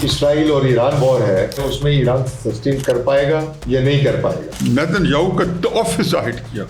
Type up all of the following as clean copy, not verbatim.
اسرائیل اور ایران وار ہے تو اس میں ایران سسٹین کر پائے گا یا نہیں کر پائے گا؟ نیتن یاہو کا آفس ظاہر کیا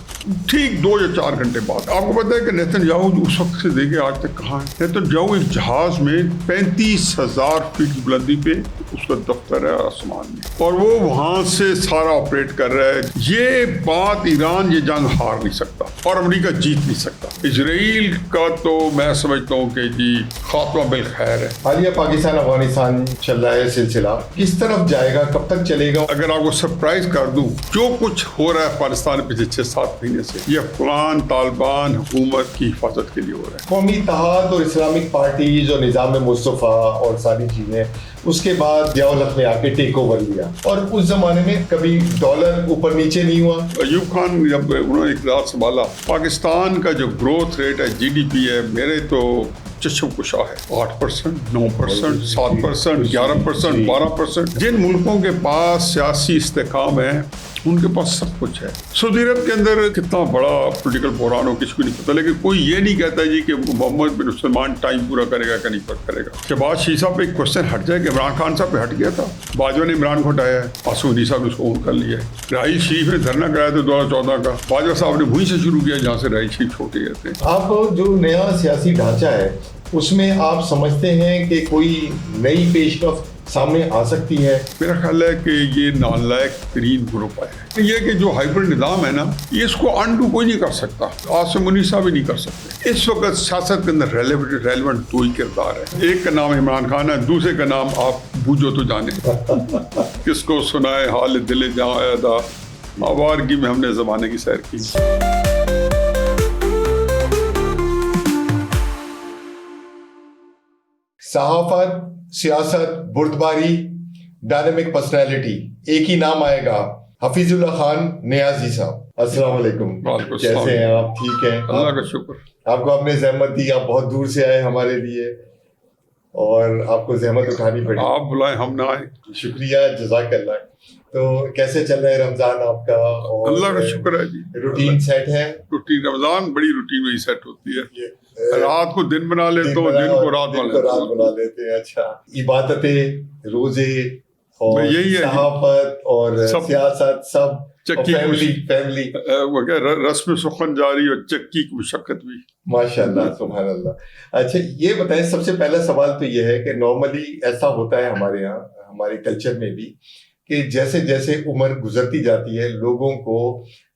ٹھیک 2 یا 4 گھنٹے بعد. آپ کو پتا ہے کہ نیتن یاہو اس وقت سے دیکھے آج تک کہاں ہے. نیتن یاہو ایک جہاز میں 35,000 فٹ کی بلندی پہ اس کا دفتر ہے آسمان میں, اور وہ وہاں سے سارا آپریٹ کر رہا ہے. یہ بات ایران یہ جنگ ہار نہیں سکتا اور امریکہ جیت نہیں سکتا. اسرائیل کا تو میں سمجھتا ہوں کہ جی خاتمہ بالخیر ہے. حالیہ پاکستان افغانستان چل رہا ہے سلسلہ, کس طرف جائے گا, کب تک چلے گا؟ اگر آپ کو سرپرائز کر دوں, جو کچھ ہو رہا ہے افغانستان پچھلے 6-7 مہینے سے, یہ افغان طالبان حکومت کی حفاظت کے لیے ہو رہا ہے. قومی اتحاد اور اسلامک پارٹیز اور نظام مصطفیٰ اور ساری چیزیں, اس کے بعد ضیاء الحق نے آ کے ٹیک اوور لیا, اور اس زمانے میں کبھی ڈالر اوپر نیچے نہیں ہوا. ایوب خان جب انہوں نے اقتدار سنبھالا, پاکستان کا جو گروتھ ریٹ ہے جی ڈی پی ہے میرے تو چشم کشا ہے. 8%, 9%, 7%, 11%, 12%. جن ملکوں کے پاس سیاسی استحکام ہے ان کے پاس سب کچھ ہے. سعودی عرب کے اندر کتنا بڑا پولیٹیکل بحران ہو کسی کو نہیں پتا, لیکن کوئی یہ نہیں کہتا جی کہ محمد بن سلمان ٹائم پورا کرے گا کہ نہیں کرے گا. شہباز شریف صاحب پہ ایک کوشچن ہٹ جائے کہ عمران خان صاحب پہ ہٹ گیا تھا, باجوہ نے عمران کو ہٹایا ہے, آصف علی صاحب نے اس کو اون کر لیا ہے. راحیل شریف نے دھرنا کرایا تھا 2014 کا, باجوہ صاحب نے وہیں سے شروع کیا جہاں سے راحیل شریف چھوٹے گئے تھے. آپ جو نیا سیاسی ڈھانچہ ہے اس میں آپ سمجھتے ہیں کہ کوئی نئی پیش رفت سامنے آ سکتی ہے؟ میرا خیال ہے کہ یہ نالائق ترین گروپ ہے. یہ کہ جو ہائبرڈ نظام ہے نا, یہ اس کو انڈو کوئی نہیں کر سکتا, آصف منی صاحب بھی نہیں کر سکتے. اس وقت سیاست کے اندر ریلیونٹ 2 ہی کردار ہے. ایک کا نام عمران خان ہے, دوسرے کا نام آپ بوجھو تو جانے. کس کو سنائے حال دل جہاں ادا, آوارگی میں ہم نے زمانے کی سیر کی. صحافت, سیاست, بردباری, ڈائنامک پرسنالٹی, ایک ہی نام آئے گا, حفیظ اللہ خان نیازی صاحب. السلام علیکم, کیسے ہیں آپ؟ ٹھیک ہیں؟ اللہ کا شکر. آپ کو آپ نے زحمت دی, آپ بہت دور سے آئے ہمارے لیے اور آپ کو زحمت اٹھانی پڑی. آپ بلائیں ہم نہ آئے. شکریہ, جزاک اللہ. تو کیسے چل رہا ہے رمضان آپ کا؟ اور اللہ کا شکر ہے جی, روٹین سیٹ ہے؟ روٹین رمضان بڑی روٹین میں ہی سیٹ ہوتی ہے. رات کو دن بنا لیتے ہو, دن کو رات بنا لیتے ہیں. اچھا, عبادتیں, روزے اور صحافت اور سیاست سب فیملی رسم سخن جاری اور چکی کی مشقت بھی. ماشاء اللہ, سبحان اللہ. اچھا یہ بتائیں, سب سے پہلا سوال تو یہ ہے کہ نارملی ایسا ہوتا ہے ہمارے یہاں, ہمارے کلچر میں بھی, کہ جیسے جیسے عمر گزرتی جاتی ہے لوگوں کو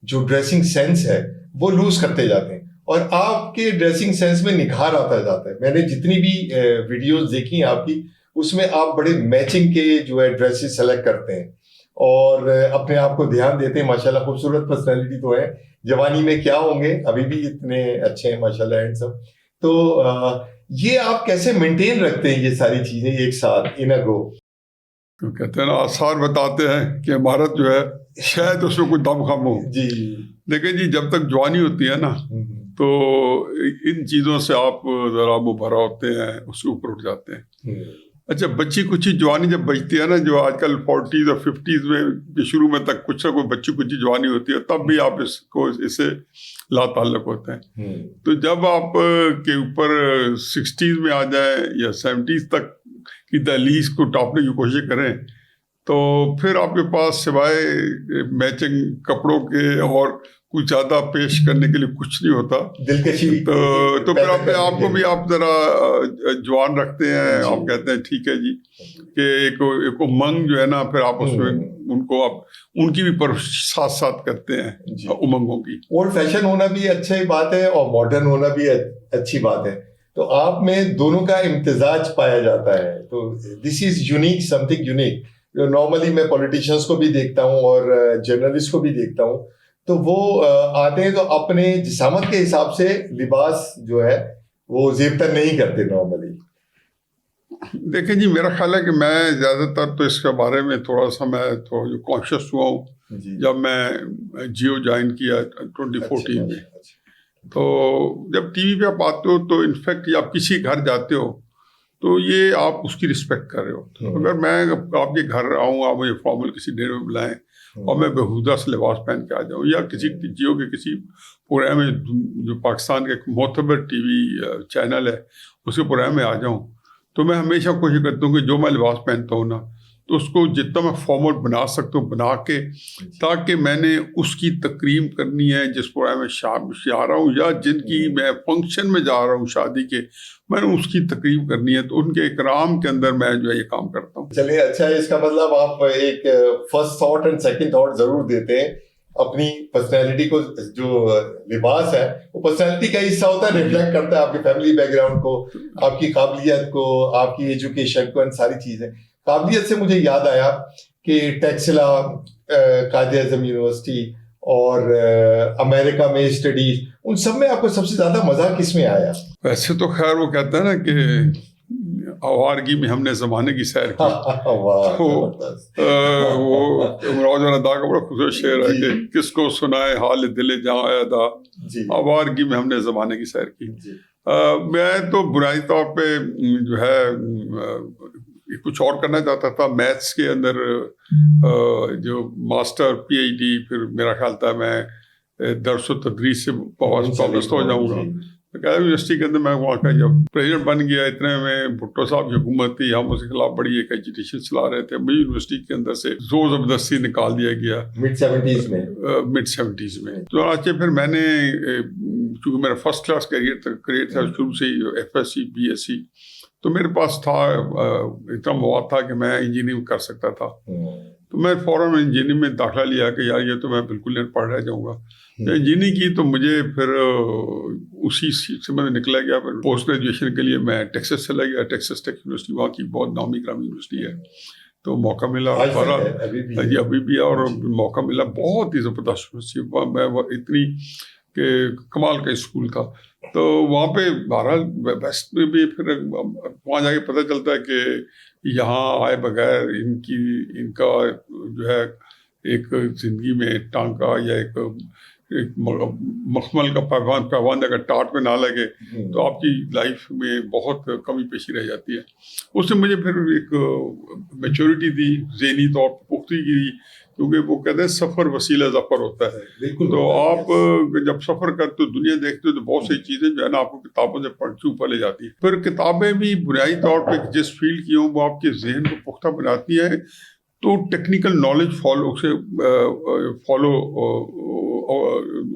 جو ڈریسنگ سینس ہے وہ لوز کرتے جاتے ہیں, اور آپ کے ڈریسنگ سینس میں نکھار آتا جاتا ہے. میں نے جتنی بھی ویڈیوز دیکھی ہیں آپ کی, اس میں آپ بڑے میچنگ کے جو ہے ڈریسز سلیکٹ کرتے ہیں اور اپنے آپ کو دھیان دیتے ہیں. ماشاءاللہ خوبصورت پرسنالٹی تو ہے, جوانی میں کیا ہوں گے, ابھی بھی اتنے اچھے ہیں ماشاءاللہ اینڈ سب. تو یہ آپ کیسے مینٹین رکھتے ہیں یہ ساری چیزیں ایک ساتھ ان اے گو؟ تو کہتے ہیں نا, آثار بتاتے ہیں کہ عمارت جو ہے شاید اس میں کوئی دم خم ہو. جی لیکن جی جب تک جوانی ہوتی ہے نا تو ان چیزوں سے آپ ذرا مبھرا ہوتے ہیں, اس کے اوپر اٹھ جاتے ہیں. اچھا, بچی کچی جوانی جب بچتی ہے نا, جو آج کل 40s اور 50s میں شروع میں تک کچھ نہ کوئی بچی کچی جوانی ہوتی ہے, تب بھی آپ اس کو اس سے لا تعلق ہوتے ہیں. تو جب آپ کے اوپر 60s میں آ جائیں یا 70s تک کی دہلیز کو ٹاپنے کی کوشش کریں, تو پھر آپ کے پاس سوائے میچنگ کپڑوں کے اور کچھ زیادہ پیش کرنے کے لیے کچھ نہیں ہوتا. دلکشی تو پھر اپنے آپ کو بھی آپ ذرا جوان رکھتے ہیں. آپ کہتے ہیں ٹھیک ہے جی, کہ ایک امنگ جو ہے نا, پھر آپ اس میں ان کو آپ ان کی بھی ساتھ ساتھ کرتے ہیں امنگوں کی. اولڈ فیشن ہونا بھی اچھی بات ہے اور ماڈرن ہونا بھی اچھی بات ہے. تو آپ میں دونوں کا امتزاج پایا جاتا ہے. تو this is unique, something unique. Normally میں پولیٹیشینس کو بھی دیکھتا ہوں اور جرنلسٹ کو بھی دیکھتا ہوں, تو وہ آتے ہیں تو اپنے جسامت کے حساب سے لباس جو ہے وہ زیب تر نہیں کرتے نارملی. دیکھیں جی, میرا خیال ہے کہ میں زیادہ تر تو اس کے بارے میں تھوڑا سا میں جو کانشیس ہوا ہوں جب میں جیو جوائن کیا 2014 میں. تو جب ٹی وی پہ آپ آتے ہو تو انفیکٹ یا آپ کسی گھر جاتے ہو تو یہ آپ اس کی رسپیکٹ کر رہے ہو. اگر میں آپ کے گھر آؤں, آپ مجھے فارمل کسی ڈنر میں بلائیں اور میں بےہودہ سے لباس پہن کے آ جاؤں, یا کسی جیو کے کسی پروگرام میں جو پاکستان کا ایک معتبر ٹی وی چینل ہے اس کے پروگرام میں آ جاؤں, تو میں ہمیشہ کوشش کرتا ہوں کہ جو میں لباس پہنتا ہوں نا تو اس کو جتنا میں فارمل بنا سکتا ہوں بنا کے، تاکہ میں نے اس کی تکریم کرنی ہے جس پر میں جا رہا ہوں یا جن کی میں فنکشن میں جا رہا ہوں شادی کے، میں نے اس کی تکریم کرنی ہے، تو ان کے اکرام کے اندر میں جو ہے یہ کام کرتا ہوں. چلیے اچھا، اس کا مطلب آپ ایک first thought and second thought ضرور دیتے ہیں اپنی پرسنالٹی کو. جو لباس ہے وہ پرسنالٹی کا حصہ ہوتا ہے، ریفلیکٹ کرتا ہے آپ کی فیملی بیک گراؤنڈ کو، آپ کی قابلیت کو، آپ کی ایجوکیشن کو، ان ساری چیزیں. قابلیت سے مجھے یاد آیا کہ ٹیکسلا، قائد اعظم یونیورسٹی اور امریکہ میں اسٹڈیز، ان سب میں آپ کو سب سے زیادہ مزہ کس میں آیا؟ ویسے تو خیر وہ کہتا ہے نا کہ آوارگی میں ہم نے زمانے کی سیر کی. وہ امراؤ جان ادا کا بڑا خوبصورت شعر ہے کہ کس کو سنائے حال دل جہاں ادا، آوارگی میں ہم نے زمانے کی سیر کی. میں تو بنیادی طور پہ جو ہے کچھ اور کرنا چاہتا تھا میتھس کے اندر، جو ماسٹر پی ایچ ڈی، پھر میرا خیال تھا میں درس و تدریس سے بہت وابستہ ہو جاؤں گا. یونیورسٹی کے اندر میں وہاں کا جب پریزیڈنٹ بن گیا، اتنے میں بھٹو صاحب کی حکومت تھی، ہم اس کے خلاف بڑی ایک ایجیٹیشن چلا رہے تھے. مجھے یونیورسٹی کے اندر سے زور زبردستی نکال دیا گیا مڈ سیونٹیز میں. چنانچہ پھر میں نے، چونکہ میرا فرسٹ کلاس کیریئر تھا شروع سے F S C B S C, تو میرے پاس تھا اتنا مواد تھا کہ میں انجینئرنگ کر سکتا تھا. تو میں فوراً انجینئرنگ میں داخلہ لیا کہ یار یہ تو میں بالکل نہیں پڑھ رہ جاؤں گا. انجینئرنگ کی تو مجھے پھر اسی سے میں نکلا گیا. پھر پوسٹ گریجویشن کے لیے میں ٹیکسس چلا گیا. ٹیکسس ٹیک یونیورسٹی وہاں کی بہت نامی گرامی یونیورسٹی ہے، تو موقع ملا ابھی بھی ہے، اور موقع ملا. بہت ہی زبردست یونیورسٹی، میں اتنی کہ کمال کا اسکول تھا. تو وہاں پہ بہرحال ویسٹ میں بھی پھر وہاں جا کے پتہ چلتا ہے کہ یہاں آئے بغیر ان کا جو ہے ایک زندگی میں ٹانکا یا ایک مخمل کا پیوند اگر ٹاٹ میں نہ لگے تو آپ کی لائف میں بہت کمی پیشی رہ جاتی ہے. اس سے مجھے پھر ایک میچورٹی دی، ذہنی طور پر پختگی دی، کیونکہ وہ کہتے ہیں سفر وسیلہ ظفر ہوتا ہے. تو آپ جب سفر کرتے ہو، دنیا دیکھتے ہو، تو بہت سی چیزیں جو ہے نا آپ کو کتابوں سے پڑھتی اوپر لے جاتی ہیں. پھر کتابیں بھی بنیادی طور پہ جس فیلڈ کی ہوں وہ آپ کے ذہن کو پختہ بناتی ہے، تو ٹیکنیکل نالج فالو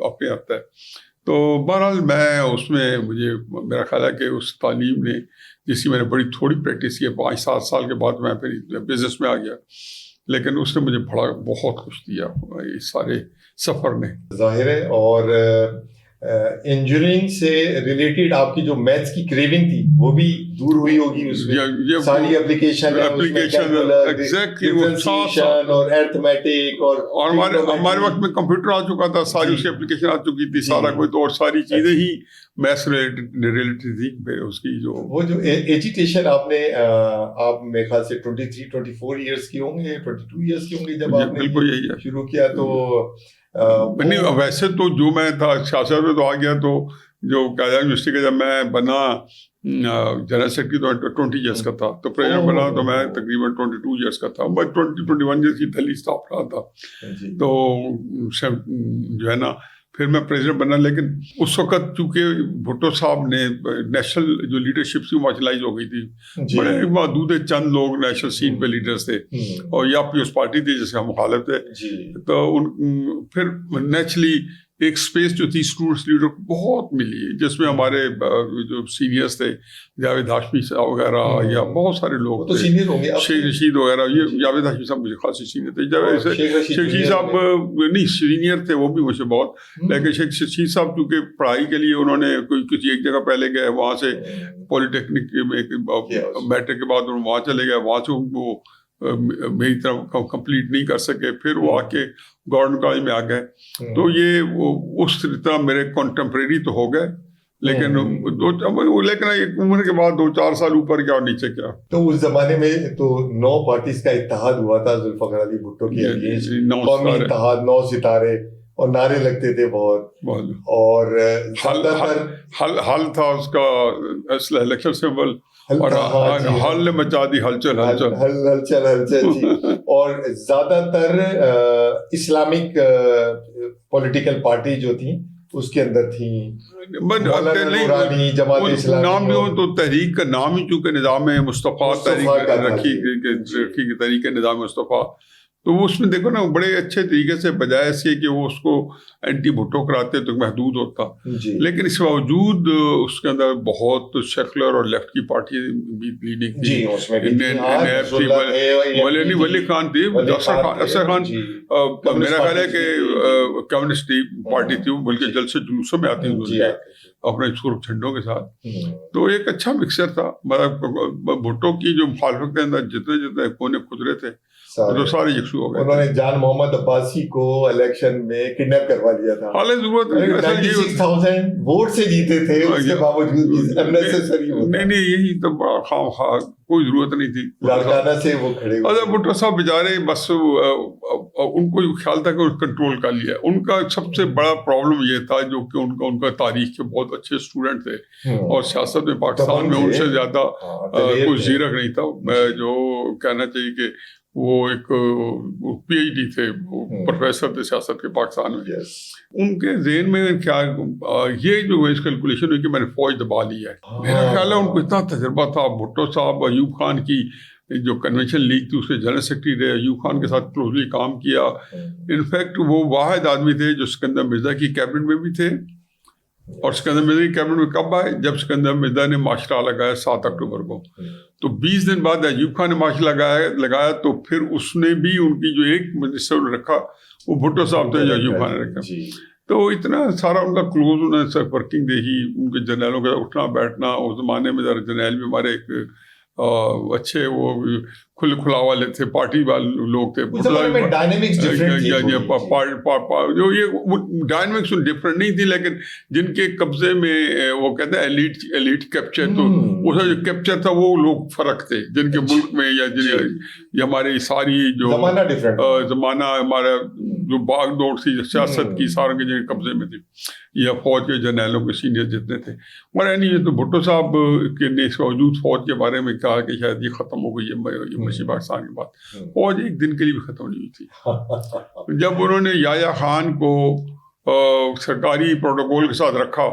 اپنے آتا ہے. تو بہرحال میں اس میں مجھے میرا خیال ہے کہ اس تعلیم نے، جس کی میں نے بڑی تھوڑی پریکٹس کی ہے، 5-7 سال کے بعد میں پھر بزنس میں آ گیا، لیکن اس نے مجھے بہت کچھ دیا اس سارے سفر نے. ظاہر ہے. اور انجینئرنگ سے ریلیٹڈ آپ کی جو میتھس کی کریونگ تھی وہ بھی دور ہوئی ہوگی. اس میں ساری اپلیکیشن اور ارتھمیٹک اور ہمارے وقت میں کمپیوٹر آ چکا تھا، ساری اس کی اپلیکیشن آ چکی تھی، سارا کوئی تو، اور ساری چیزیں ہی میتھس ریلیٹڈ تھی. اس کی وہ جو ایجوکیشن آپ نے، آپ میرے خیال سے 23-24 ایئرس کی ہوں گے، 22 ایئرس کی ہوں گے جب آپ نے شروع کیا. تو نہیں، ویسے تو جو میں تھا سیاست میں تو آ گیا، تو جو قائد یونیورسٹی کا جب میں بنا جنرل سیکرٹری تو 20 ایئرس کا تھا، تو پریزیڈنٹ بنا تو میں تقریباً 22 ایئرس کا تھا. میں 21 ایئرس کی دہلی اسٹاف رہا تھا. تو جو ہے نا پھر میں پریزیڈنٹ بنا. لیکن اس وقت چونکہ بھٹو صاحب نے نیشنل جو لیڈرشپ تھی مارجنلائز ہو گئی تھی، بڑے محدود چند لوگ نیشنل سین پہ لیڈرس تھے، اور یا پیوس پارٹی تھی جس کا مخالف تھے. تو پھر نیچرلی ایک اسپیس جو تھی اسٹوڈنٹس لیڈر کو بہت ملی، جس میں ہمارے جو سینئرس تھے، جاوید ہاشمی صاحب وغیرہ، یا بہت سارے لوگ تھے، شیخ رشید وغیرہ. یہ جاوید ہاشمی صاحب مجھے خاصی سینئر تھے. شیخ رشید صاحب نہیں سینئر تھے وہ بھی مجھ سے بہت، لیکن شیخ رشید صاحب چونکہ پڑھائی کے لیے انہوں نے کسی ایک جگہ پہلے گئے، وہاں سے پولی ٹیکنک میں میٹرک کے بعد وہاں چلے گئے، وہاں سے وہ میری طرف کمپلیٹ نہیں کر سکے، پھر وہ آ کے گورنمنٹ کالج میں آ گئے. تو یہ اس طرح میرے کنٹمپریری تو ہو گئے، لیکن ایک عمر کے بعد 2-4 سال اوپر کیا اور نیچے کیا. تو اس زمانے میں تو 9 پارٹیز کا اتحاد ہوا تھا ذوالفقار علی بھٹو کی اگینسٹ، قومی اتحاد، 9 ستارے، اور نعرے لگتے تھے بہت. اور حل تھا اس کا الیکشن سمبل، اور حل مچا دی ہلچل جی. اور زیادہ تر اسلامک پولیٹیکل پارٹی جو تھیں اس کے اندر تھیں، بٹ مولانا نورانی، جماعت اسلامی، نام بھی ہو تو تحریک کا نام ہی چونکہ نظام مصطفیٰ تحریک رکھی تحریک نظام مصطفیٰ، تو وہ اس میں دیکھو نا بڑے اچھے طریقے سے بجائے اس کے کہ وہ اس کو اینٹی بھٹو کراتے تو محدود ہوتا، لیکن اس کے باوجود اس کے اندر بہت سیکولر اور لیفٹ کی پارٹی بھی لیڈنگ تھی، ولی خان تھی، اثر خان میرا خیال ہے کہ کمیونسٹ پارٹی تھی، وہ بلکہ جلسے جلوسوں میں آتی تھی اپنے سرخ جھنڈوں کے ساتھ، تو ایک اچھا مکسچر تھا، مطلب بھٹو کی جو مخالفت کے اندر جتنے کونے کھدرے تھے تو سارے یکسو ہو گئے. انہوں نے جان محمد عباسی کو الیکشن میں کڈنیپ کروا لیا تھا، حالانکہ ضرورت نہیں، 96,000 ووٹ سے جیتے تھے، اس کے باوجود بھی اننیسیسری ہوتا. نہیں یہی تو بڑا خام خواہ، کوئی ضرورت نہیں تھی، لاڑکانہ سے وہ کھڑے ہوئے. اچھا بھٹو صاحب بیچارے بس ان کو خیال تھا کہ کنٹرول کر لیا. ان کا سب سے بڑا پرابلم یہ تھا جو کہ ان کا تاریخ کے بہت اچھے اسٹوڈنٹ تھے اور سیاست میں پاکستان میں ان سے زیادہ کوئی زیرک نہیں تھا، جو کہنا چاہیے کہ وہ ایک پی ایچ ڈی تھے، پروفیسر تھے سیاست کے پاکستان میں. ان کے ذہن میں کیا یہ جو اس کیلکولیشن ہوئی کہ میں نے فوج دبا لی ہے، میرا خیال ہے ان کو اتنا تجربہ تھا. بھٹو صاحب ایوب خان کی جو کنونشن لیگ تھی اس کے جنرل سیکرٹری رہے، ایوب خان کے ساتھ کلوزلی کام کیا. انفیکٹ وہ واحد آدمی تھے جو سکندر مرزا کی کیبنٹ میں بھی تھے، اور سکندر مرزا کی کیبنٹ میں کب آئے؟ جب سکندر مرزا نے ماشاء لگایا 7 اکتوبر کو، تو 20 دن بعد ایوب خان نے ماشاء لگایا، تو پھر اس نے بھی ان کی جو ایک منسٹر رکھا وہ بھٹو صاحب تھے جو ایوب خان نے رکھا. تو اتنا سارا ان کا کلوز انہوں نے ورکنگ دیکھی، ان کے جرنیلوں کا اٹھنا بیٹھنا. اس زمانے میں ذرا جرنیل بھی ہمارے ایک اچھے وہ کھلا والے تھے، پارٹی والے لوگ تھے. جو یہ ڈائنمکس ڈفرینٹ نہیں تھی، لیکن جن کے قبضے میں وہ کہتے ہیں ایلیٹ کیپچر، تو اس کا جو کیپچر تھا وہ لوگ فرق تھے جن کے ملک میں یا ہماری ساری جو زمانہ ہمارا جو باغ دوڑ تھی سیاست کی ساروں کے جن قبضے میں تھی، یا فوج کے جرنیلوں کے سینئر جتنے تھے. مگر نہیں، تو بھٹو صاحب کے نے اس باوجود فوج کے بارے میں کہا کہ شاید یہ ختم ہو گئی ہے مشی پاکستان کے بعد. فوج ایک دن کے لیے بھی ختم نہیں ہوئی تھی. جب انہوں نے یحییٰ خان کو سرکاری پروٹوکول کے ساتھ رکھا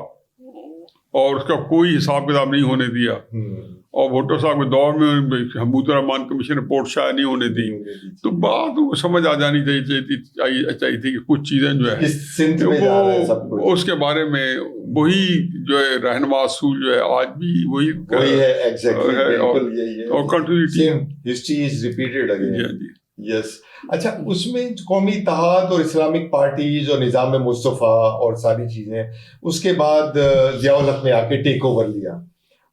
اور اس کا کوئی حساب کتاب نہیں ہونے دیا، اور بھٹو صاحب کے دور میں حمود الرحمان کمیشن رپورٹ شائع نہیں ہونے دی، تو بات وہ سمجھ آ جانی چاہیے تھی کہ کچھ چیزیں جو ہیں وہ اس کے بارے میں وہی جو ہے رہنما اصول جو ہے آج بھی وہی ہے اور continuity history is repeated again. Yes. اچھا، اس میں قومی اتحاد اور اسلامک پارٹیز اور نظام مصطفیٰ اور ساری چیزیں، اس کے بعد ضیاء الحق نے آ کے ٹیک اوور لیا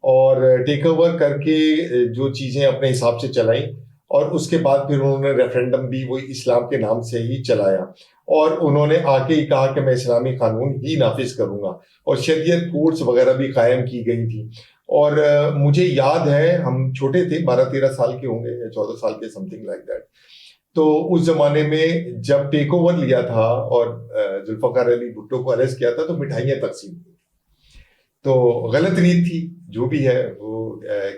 اور ٹیک اوور کر کے جو چیزیں اپنے حساب سے چلائیں، اور اس کے بعد پھر انہوں نے ریفرینڈم بھی وہی اسلام کے نام سے ہی چلایا، اور انہوں نے آ کے ہی کہا کہ میں اسلامی قانون ہی نافذ کروں گا، اور شریعت کورٹس وغیرہ بھی قائم کی گئی تھی. اور مجھے یاد ہے ہم چھوٹے تھے، 12-13 سال کے ہوں گے یا 14 سال کے، سم تھنگ لائک دیٹ. تو اس زمانے میں جب ٹیک اوور لیا تھا اور ذوالفقار علی بھٹو کو اریسٹ کیا تھا تو مٹھائیاں تقسیم ہوئی. تو غلط ریت تھی جو بھی ہے وہ،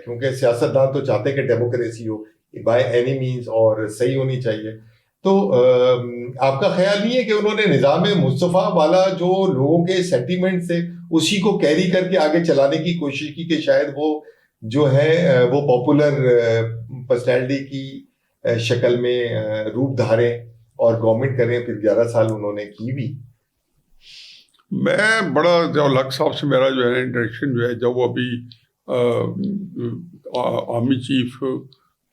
کیونکہ سیاستدان تو چاہتے کہ ڈیموکریسی ہو بائی اینی مینز اور صحیح ہونی چاہیے. تو آپ کا خیال نہیں ہے کہ انہوں نے نظام مصطفیٰ والا جو لوگوں کے سینٹیمنٹ تھے اسی کو کیری کر کے آگے چلانے کی کوشش کی کہ شاید وہ جو ہے وہ پاپولر پرسنالٹی کی شکل میں روپ دھاریں اور گورنمنٹ کریں؟ پھر 11 سال انہوں نے کی بھی. میں بڑا ضیاء الحق صاحب سے میرا جو ہے انٹریکشن جو ہے، جب وہ ابھی آرمی چیف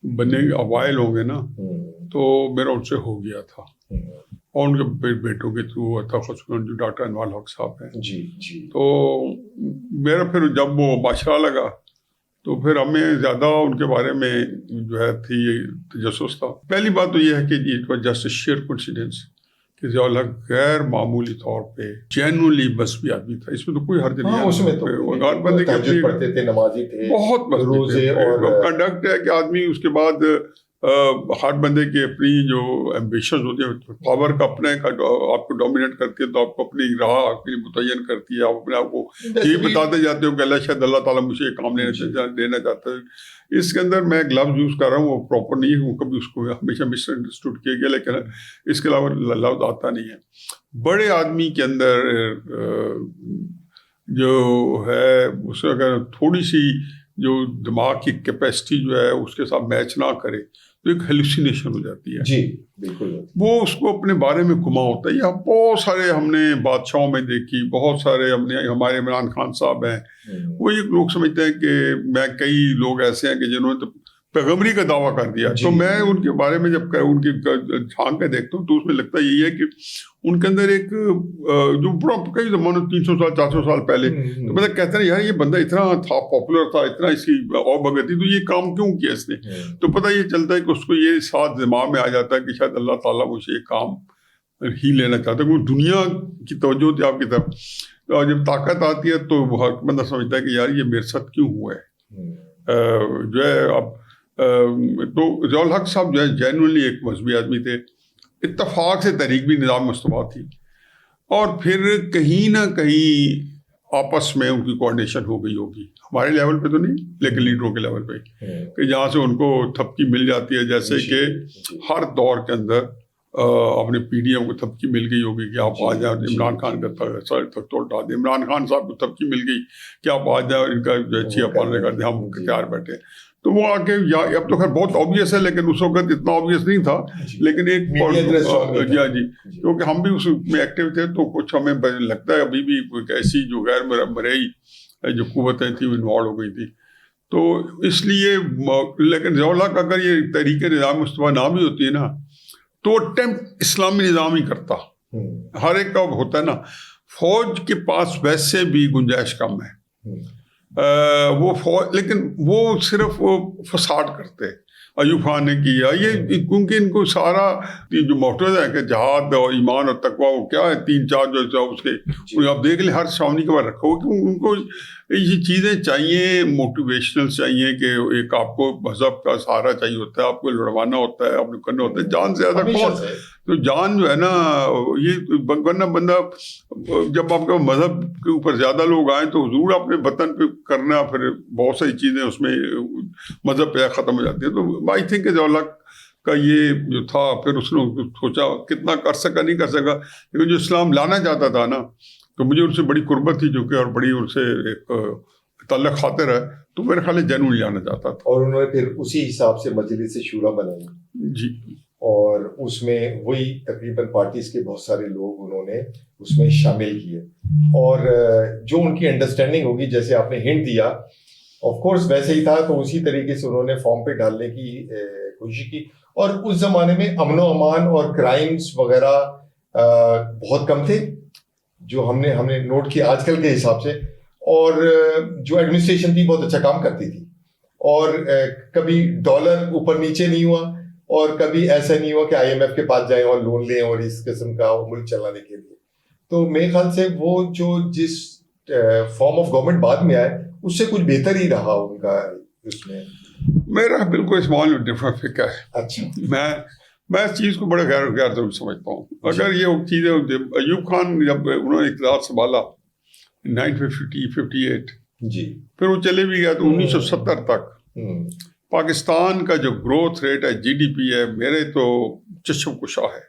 بننے اوائل ہوں گے نا، تو میرا ان سے ہو گیا تھا، اور ان کے بیٹوں کے تھرو ہوا تھا، خصوصاً جو ڈاکٹر انوار حق صاحب ہیں. جی. تو میرا پھر جب وہ معاشرہ لگا تو پھر ہمیں زیادہ ان کے بارے میں جو ہے تھی تجسس تھا. پہلی بات تو یہ ہے کہ it was just a share coincidence کہ ضیاء الحق غیر معمولی طور پہ جینولی مذہبی آدمی تھا، اس میں تو کوئی حرج نہیں ہے. اس میں تو تہجد پڑھتے تھے، نمازی تھے، بہت روزے اور کنڈکٹ ہے کہ آدمی اس کے بعد ہر بندے کی اپنی جو ایمبیشنز ہوتی ہیں، پاور کا اپنے کا آپ کو ڈومینیٹ کرتی ہے، تو آپ کو اپنی راہ آپ کے لیے متعین کرتی ہے. آپ اپنے آپ کو یہ بتاتے جاتے ہو کہ اللہ تعالیٰ مجھے یہ کام لینا چاہتا ہے. اس کے اندر میں ایک لفظ یوز کر رہا ہوں، وہ پراپر نہیں ہے، کبھی اس کو ہمیشہ مس انڈرسٹوڈ کیا گیا، لیکن اس کے علاوہ لفظ آتا نہیں ہے. بڑے آدمی کے اندر جو ہے اس کا اگر تھوڑی سی جو دماغ کی کیپیسٹی جو ہے اس کے ساتھ میچ نہ کرے تو ایک ہیلوسینیشن ہو جاتی ہے. جی بالکل. وہ اس کو اپنے بارے میں گما ہوتا ہے. یہ بہت سارے ہم نے بادشاہوں میں دیکھی، بہت سارے ہمارے عمران خان صاحب ہیں، وہ یہ لوگ سمجھتے ہیں کہ میں کئی لوگ ایسے ہیں کہ جنہوں نے پیغمبری کا دعویٰ کر دیا. تو میں ان کے بارے میں جب ان کی چھان کے دیکھتا ہوں تو اس میں لگتا یہی ہے کہ ان کے اندر ایک جو بڑا کئی زمانوں 300 سال 400 سال پہلے تو مطلب کہتے ہیں یار یہ بندہ اتنا تھا، پاپولر تھا، اتنا اس کی اور بگتی، تو یہ کام کیوں کیا اس نے؟ تو پتہ یہ چلتا ہے کہ اس کو یہ ساتھ دماغ میں آ جاتا ہے کہ شاید اللہ تعالیٰ مجھے یہ کام ہی لینا چاہتا ہے. کیونکہ دنیا کی توجہ ہوتی ہے آپ کی طرف، اور جب طاقت آتی ہے تو ہر بندہ سمجھتا ہے کہ یار یہ میرے ساتھ کیوں ہوا ہے. جو ہے اب تو ضیاء الحق صاحب جو ہے جینوئنلی ایک مذہبی آدمی تھے. اتفاق سے تحریک بھی نظام مصطفیٰ تھی، اور پھر کہیں نہ کہیں آپس میں ان کی کوآرڈینیشن ہو گئی ہوگی، ہمارے لیول پہ تو نہیں لیکن لیڈروں کے لیول پہ، کہ جہاں سے ان کو تھپکی مل جاتی ہے. جیسے کہ ہر دور کے اندر اپنے پی ڈی ایم کو تھپکی مل گئی ہوگی کہ آپ آ جائیں، عمران خان کا اٹھا دیں، عمران خان صاحب کو تھپکی مل گئی کہ آپ آ جائیں، ان کا جو اچھی پالنے کر دیں، ہم تیار بیٹھے. تو وہ آ کے اب تو خیر بہت آبویس ہے، لیکن اس وقت اتنا آبویس نہیں تھا. لیکن ایک جی کیونکہ ہم بھی اس میں ایکٹیو تھے تو کچھ ہمیں لگتا ہے ابھی بھی کوئی ایسی جو غیر مرئی جو قوتیں تھیں وہ انوالو ہو گئی تھی. تو اس لیے لیکن ضیاء الحق اگر یہ تحریک نظام مصطفیٰ نہ بھی ہوتی ہے نا تو اٹیمپٹ اسلامی نظام ہی کرتا. ہر ایک کا ہوتا ہے نا. فوج کے پاس ویسے بھی گنجائش کم ہے، وہ فوج، لیکن وہ صرف وہ فساد کرتے. ایوب خان نے کیا یہ کیونکہ ان کو سارا جو موٹوز ہے کہ جہاد اور ایمان اور تقویٰ وہ کیا ہے 3-4 جو اس کے آپ دیکھ لیں ہر سامنے کے بعد رکھو کہ ان کو یہ چیزیں چاہیے، موٹیویشنل چاہیے کہ ایک آپ کو مذہب کا سہارا چاہیے ہوتا ہے، آپ کو لڑوانا ہوتا ہے، آپ کو کرنا ہوتا ہے. جان سے زیادہ کون؟ تو جان جو ہے نا یہ ورنہ بندہ جب آپ کا مذہب کے اوپر زیادہ لوگ آئیں تو ضرور اپنے وطن پہ کرنا، پھر بہت ساری چیزیں اس میں مذہب پہ ختم ہو جاتی ہیں. تو آئی تھنک کہ ضیاء الحق کا یہ جو تھا پھر اس نے سوچا کتنا کر سکا نہیں کر سکا، لیکن جو اسلام لانا چاہتا تھا نا تو مجھے ان سے بڑی قربت تھی جو کہ اور بڑی ان سے ایک تعلق خاطر ہے، تو میرے خیال ہے جنون لانا چاہتا تھا. اور انہوں نے پھر اسی حساب سے مجلس شورا بنائی. جی. اور اس میں وہی تقریباً پارٹیز کے بہت سارے لوگ انہوں نے اس میں شامل کیے، اور جو ان کی انڈرسٹینڈنگ ہوگی جیسے آپ نے ہنٹ دیا آف کورس ویسے ہی تھا، تو اسی طریقے سے انہوں نے فارم پہ ڈالنے کی کوشش کی. اور اس زمانے میں امن و امان اور کرائمز وغیرہ بہت کم تھے جو ہم نے نوٹ کیا آج کل کے حساب سے، اور جو ایڈمنسٹریشن تھی بہت اچھا کام کرتی تھی، اور کبھی ڈالر اوپر نیچے نہیں ہوا، اور کبھی ایسا نہیں ہوا کہ آئی ایم ایف کے پاس جائیں اور لون لیں اور اس قسم کا ملک چلانے کے لیے. تو میرے خیال سے وہ جو جس فارم آف گورنمنٹ بعد میں آئے اس سے کچھ بہتر ہی رہا ان کا. اس میں میرا بالکل اس معاملے میں ڈفرنٹ فکر ہے. اچھا. میں اس چیز کو بڑے غیر ضرور سمجھتا ہوں. اگر یہ چیزیں ایوب خان جب انہوں نے اقتدار سنبھالا 1958 جی، پھر وہ چلے بھی گیا تو 1970 تک پاکستان کا جو گروتھ ریٹ ہے جی ڈی پی ہے میرے تو چشم کشا ہے.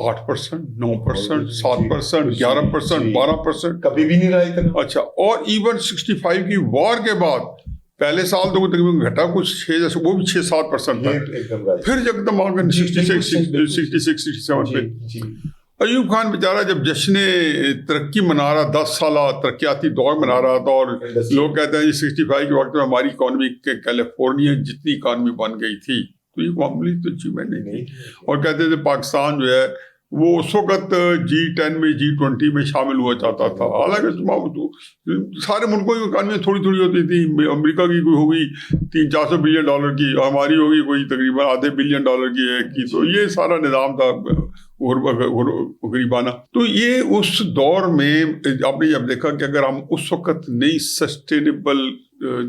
8%, 9%, 7%, 11%, 12%. کبھی بھی نہیں رہا اتنا. اچھا. اور ایون 65 کی وار کے بعد پہلے سال تو تقریباً گھٹا کچھ 6 وہ بھی 6-7% تک، پھر جب تک آگے 66-67 پہ. ایوب خان بیچارہ جب جشن ترقی منا رہا، 10 سالہ ترقیاتی دور منا رہا تھا، اور لوگ کہتے ہیں 65 کے وقت میں ہماری اکانومی کیلیفورنیا جتنی اکانومی بن گئی تھی، تو یہ معمولی تو اچیومنٹ نہیں تھی. اور کہتے تھے پاکستان جو ہے وہ اس وقت G10 میں G20 میں شامل ہوا چاہتا تھا. حالانکہ سارے ملکوں کی اکانومی تھوڑی تھوڑی ہوتی تھی. امریکہ کی کوئی ہوگی $300-400 بلین کی, ہماری ہوگی کوئی تقریباً $500 بلین کی ہے کی. تو یہ سارا نظام تھا غریبانہ. تو یہ اس دور میں آپ نے جب دیکھا کہ اگر ہم اس وقت نئی سسٹینیبل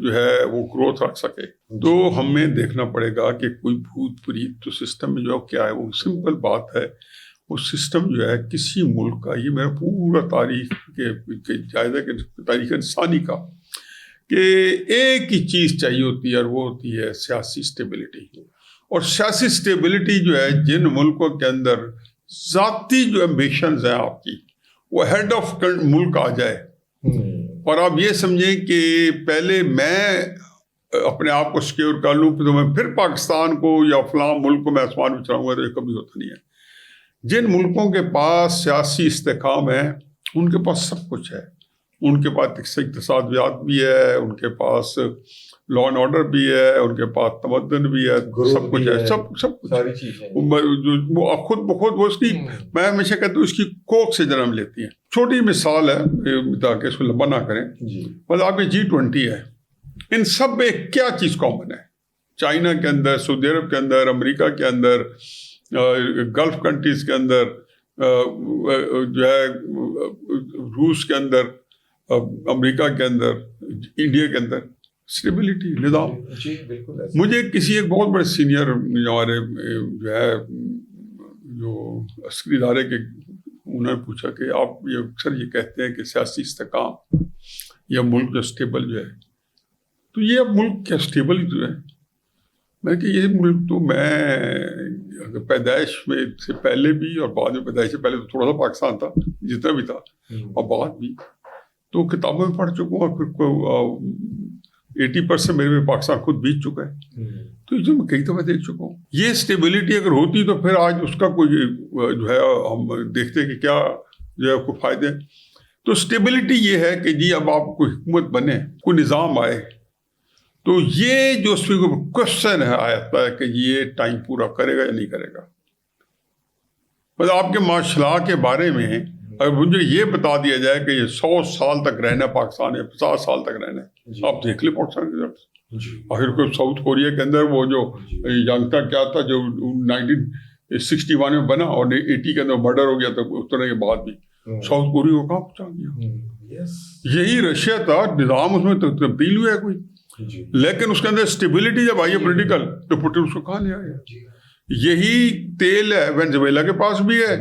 جو ہے وہ گروتھ رکھ سکے تو ہمیں دیکھنا پڑے گا کہ کوئی بھوت پریت تو سسٹم میں جو کیا ہے. وہ سمپل بات ہے, وہ سسٹم جو ہے کسی ملک کا, یہ میرا پورا تاریخ کے جائزہ کے تاریخ انسانی کا, کہ ایک ہی چیز چاہیے ہوتی ہے اور وہ ہوتی ہے سیاسی اسٹیبلٹی. اور سیاسی اسٹیبلٹی جو ہے جن ملکوں کے اندر ذاتی جو ایمبیشنز ہیں آپ کی وہ ہیڈ آف ملک آ جائے, اور آپ یہ سمجھیں کہ پہلے میں اپنے آپ کو سیکیور کر لوں تو میں پھر پاکستان کو یا فلاں ملک کو میں آسمان میں چڑھاؤں گا, تو یہ کبھی ہوتا نہیں ہے. جن ملکوں کے پاس سیاسی استحکام ہے ان کے پاس سب کچھ ہے. ان کے پاس اقتصادیات بھی ہے, ان کے پاس لا اینڈ آرڈر بھی ہے, ان کے پاس تمدن بھی ہے, سب کچھ ہے, سب ساری چیزیں وہ خود بخود وہ اس کی, میں ہمیشہ کہتا ہوں اس کی کوکھ سے جنم لیتی ہیں. چھوٹی مثال ہے تاکہ اس کو لمبا نہ کریں. بس آپ کے G20 ہے, ان سب میں کیا چیز کامن ہے؟ چائنا کے اندر, سعودی عرب کے اندر, امریکہ کے اندر, گلف کنٹریز کے اندر, جو ہے روس کے اندر, امریکہ کے اندر, انڈیا کے اندر, اسٹیبلٹی نظام. مجھے کسی ایک بہت بڑے سینئر ہمارے جو ہے جو عسکری ادارے کے, انہوں نے پوچھا کہ آپ یہ اکثر یہ کہتے ہیں کہ سیاسی استحکام یا ملک جو اسٹیبل جو ہے, تو یہ اب ملک کیا اسٹیبل جو ہے؟ میں کہ یہ ملک تو میں پیدائش میں سے پہلے بھی اور بعد میں, پیدائش سے پہلے تو تھوڑا سا پاکستان تھا جتنا بھی تھا, اور بعد بھی تو کتابوں میں پڑھ چکا ہوں, اور پھر 80% میرے میں پاکستان خود بیت چکا ہے. تو جو میں کئی دفعہ دیکھ چکا ہوں, یہ اسٹیبلٹی اگر ہوتی تو پھر آج اس کا کوئی جو ہے ہم دیکھتے کہ کیا جو ہے کوئی فائدے. تو اسٹیبلٹی یہ ہے کہ جی اب آپ کوئی حکومت بنے, کوئی نظام آئے, تو یہ جو اس میں کوشچن ہے آتا ہے کہ یہ ٹائم پورا کرے گا یا نہیں کرے گا. بس آپ کے معاشرہ کے بارے میں اگر مجھے یہ بتا دیا جائے کہ یہ 100 سال تک رہنا پاکستان ہے, 50 سال تک رہنا ہے, آپ دیکھ لیں پاکستان کے اندر. آخر کو ساؤتھ کوریا کے اندر وہ جو جنگ کا کیا تھا جو 1961 میں بنا اور 80 کے اندر مرڈر ہو گیا تھا اترنے کے بعد بھی, ساؤتھ کوریا کو کہاں پہنچا گیا. یہی رشیا تھا, نظام اس میں تبدیل ہوا ہے کوئی, لیکن اس کے اندر اسٹیبلٹی جب آئی ہے پولیٹیکل تو پوٹین اس کو کہاں لے آیا. یہی تیل ہے وینزویلا کے پاس بھی ہے,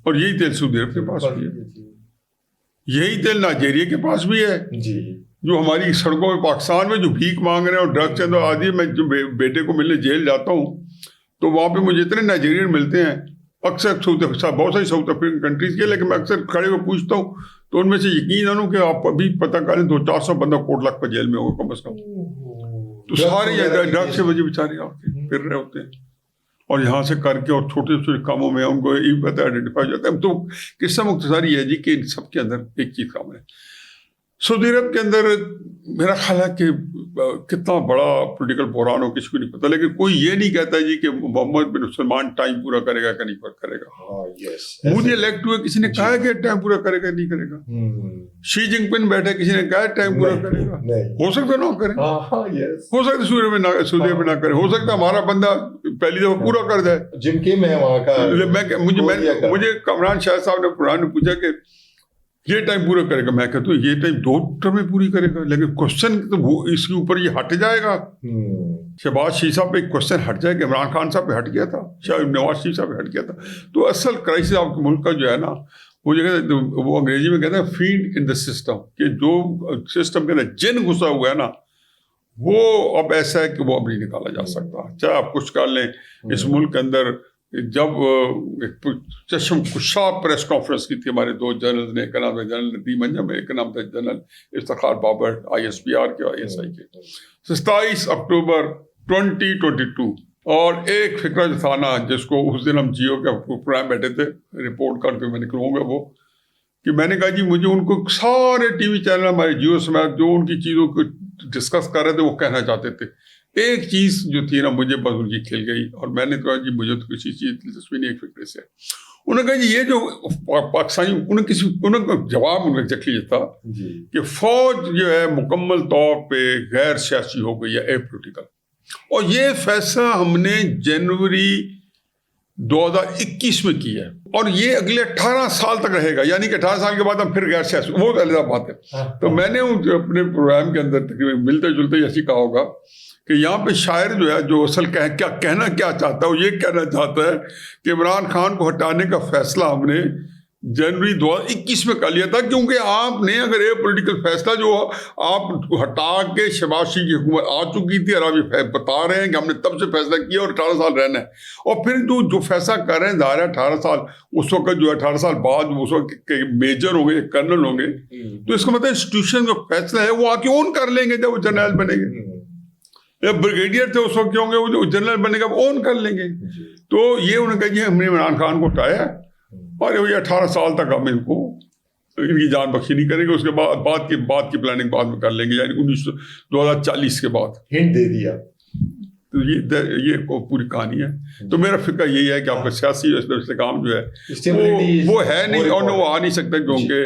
اور یہی تیل سعودی عرب کے پاس بھی ہے, یہی تیل نائجیریا کے پاس بھی ہے. جو ہماری سڑکوں میں پاکستان میں جو بھیک مانگ رہے ہیں اور ڈرگس کے اندر آدھی, میں جو بیٹے کو ملنے جیل جاتا ہوں تو وہاں پہ مجھے اتنے نائجیرین ملتے ہیں, اکثر بہت ساری ساؤتھ افریقن کنٹریز کے, لیکن میں اکثر کھڑے کو پوچھتا ہوں تو ان میں سے یقین آنوں کہ آپ ابھی پتہ کریں 200-400 بندہ کوٹ لاکھ پر جیل میں ہوگا کم از کم. تو سارے ڈرگس سے وجہ بیچارے آ کے پھر رہے ہوتے ہیں, اور یہاں سے کر کے اور چھوٹے چھوٹے کاموں میں ان کو یہ پتہ آئیڈینٹیفائی ہو جاتا ہے. تو قصہ مختصری ہے جی کہ ان سب کے اندر ایک چیز کام ہے. سعودی عرب کے اندر میرا خیال ہے کہ کتنا بڑا پولیٹیکل بحران ہو کسی کو نہیں پتا, لیکن کوئی یہ نہیں کہتا جی کہ محمد بن سلمان ٹائم پورا کرے گا کہ نہیں کرے گا. مودی الیکٹ ہوئے, کسی نے کہا کہ ٹائم پورا کرے گا نہیں کرے گا. شی جن پن بیٹھے, کسی نے کہا ٹائم پورا کرے گا, ہو سکتا نہ کرے, ہو سکتا سعودی عرب میں نہ کرے, ہو سکتا ہمارا بندہ پہلی دفعہ پورا کر جائے. جم کے میں وہاں کا مجھے کامران شاہ صاحب نے قرآن نے پوچھا کہ یہ ٹائم پورا کرے گا, میں کہتا ہوں یہ ٹائم 2 ٹرمیں پوری کرے گا, لیکن کوشچن تو اس کے اوپر یہ ہٹ جائے گا. شہباز شریف صاحب پہ ایک کوشچن ہٹ جائے گا, عمران خان صاحب پہ ہٹ گیا تھا, نواز شریف صاحب پہ ہٹ گیا تھا. تو اصل کرائسس آپ کے ملک کا جو ہے نا وہ جو وہ انگریزی میں کہتے ہیں فیڈ ان دا سسٹم, کہ جو سسٹم کے اندر جن گھسا ہوا ہے نا وہ اب ایسا ہے کہ وہ اب نہیں نکالا جا سکتا, چاہے آپ کچھ کر لیں. اس ملک کے اندر جب چشم کشا پریس کانفرنس کی تھی ہمارے 2 جنرل نے, ایک نام تھا جنرل ندیم انجم, ایک نام تھا جنرل افتخار بابر ISPR کے ISI کے, 27 اکتوبر 2022. اور ایک فکرہ جو تھا نا جس کو اس دن ہم جیو کے پروگرام بیٹھے تھے رپورٹ کر کے میں نکلوں گا, وہ کہ میں نے کہا جی مجھے ان کو سارے ٹی وی چینل ہمارے جیو سمیت جو ان کی چیزوں کو ڈسکس کر رہے تھے وہ کہنا چاہتے تھے ایک چیز جو تھی نا مجھے بس ان کی کھل گئی، اور میں نے کہا جی مجھے تو کسی چیز دلچسپی نہیں ایک فکر سے. انہوں نے کہا جی یہ جو پاکستانی، انہوں کا جواب ان کا ایگزیکٹلی یہ تھا کہ فوج جو ہے مکمل طور پہ غیر سیاسی ہو گئی ہے، اے پولیٹیکل، اور یہ فیصلہ ہم نے جنوری 2021 میں کیا ہے، اور یہ اگلے 18 سال تک رہے گا، یعنی کہ 18 سال کے بعد ہم پھر غیر سیاسی، وہ علیحدہ بات ہے. تو میں نے اپنے پروگرام کے اندر تقریباً ملتے جلتے ایسی کہا ہوگا کہ یہاں پہ شاعر جو ہے جو اصل کہنا کیا چاہتا ہے، وہ یہ کہنا چاہتا ہے کہ عمران خان کو ہٹانے کا فیصلہ ہم نے جنوری 2021 میں کر لیا تھا، کیونکہ آپ نے اگر یہ پولیٹیکل فیصلہ جو آپ ہٹا کے شہباز شریف کی حکومت آ چکی تھی، اور آپ یہ بتا رہے ہیں کہ ہم نے تب سے فیصلہ کیا اور 18 سال رہنا ہے، اور پھر جو فیصلہ کر رہے ہیں ظاہر ہے 18 سال اس وقت جو ہے 18 سال بعد اس وقت میجر ہوں گے، کرنل ہوں گے، تو اس کا مطلب انسٹیٹیوشن کا فیصلہ ہے وہ آ کے اون کر لیں گے جب وہ جنرل بنے گے، یا بریگیڈیئر تھے اس وقت کیوں گے، وہ جنرل بنے گا وہ اون کر لیں گے. تو یہ انہوں نے کہا جی ہم نے عمران خان کو ہٹایا، اور یہ 18 سال تک ہم ان کو ان کی جان بخشی نہیں کریں گے، اس کے بعد کی پلاننگ بعد میں کر لیں گے، یعنی 2040 کے بعد ہنٹ دے دیا. تو یہ پوری کہانی ہے. تو میرا فکر یہی ہے کہ آپ کا سیاسی استحکام جو ہے وہ ہے نہیں، اور وہ آ نہیں سکتا، کیونکہ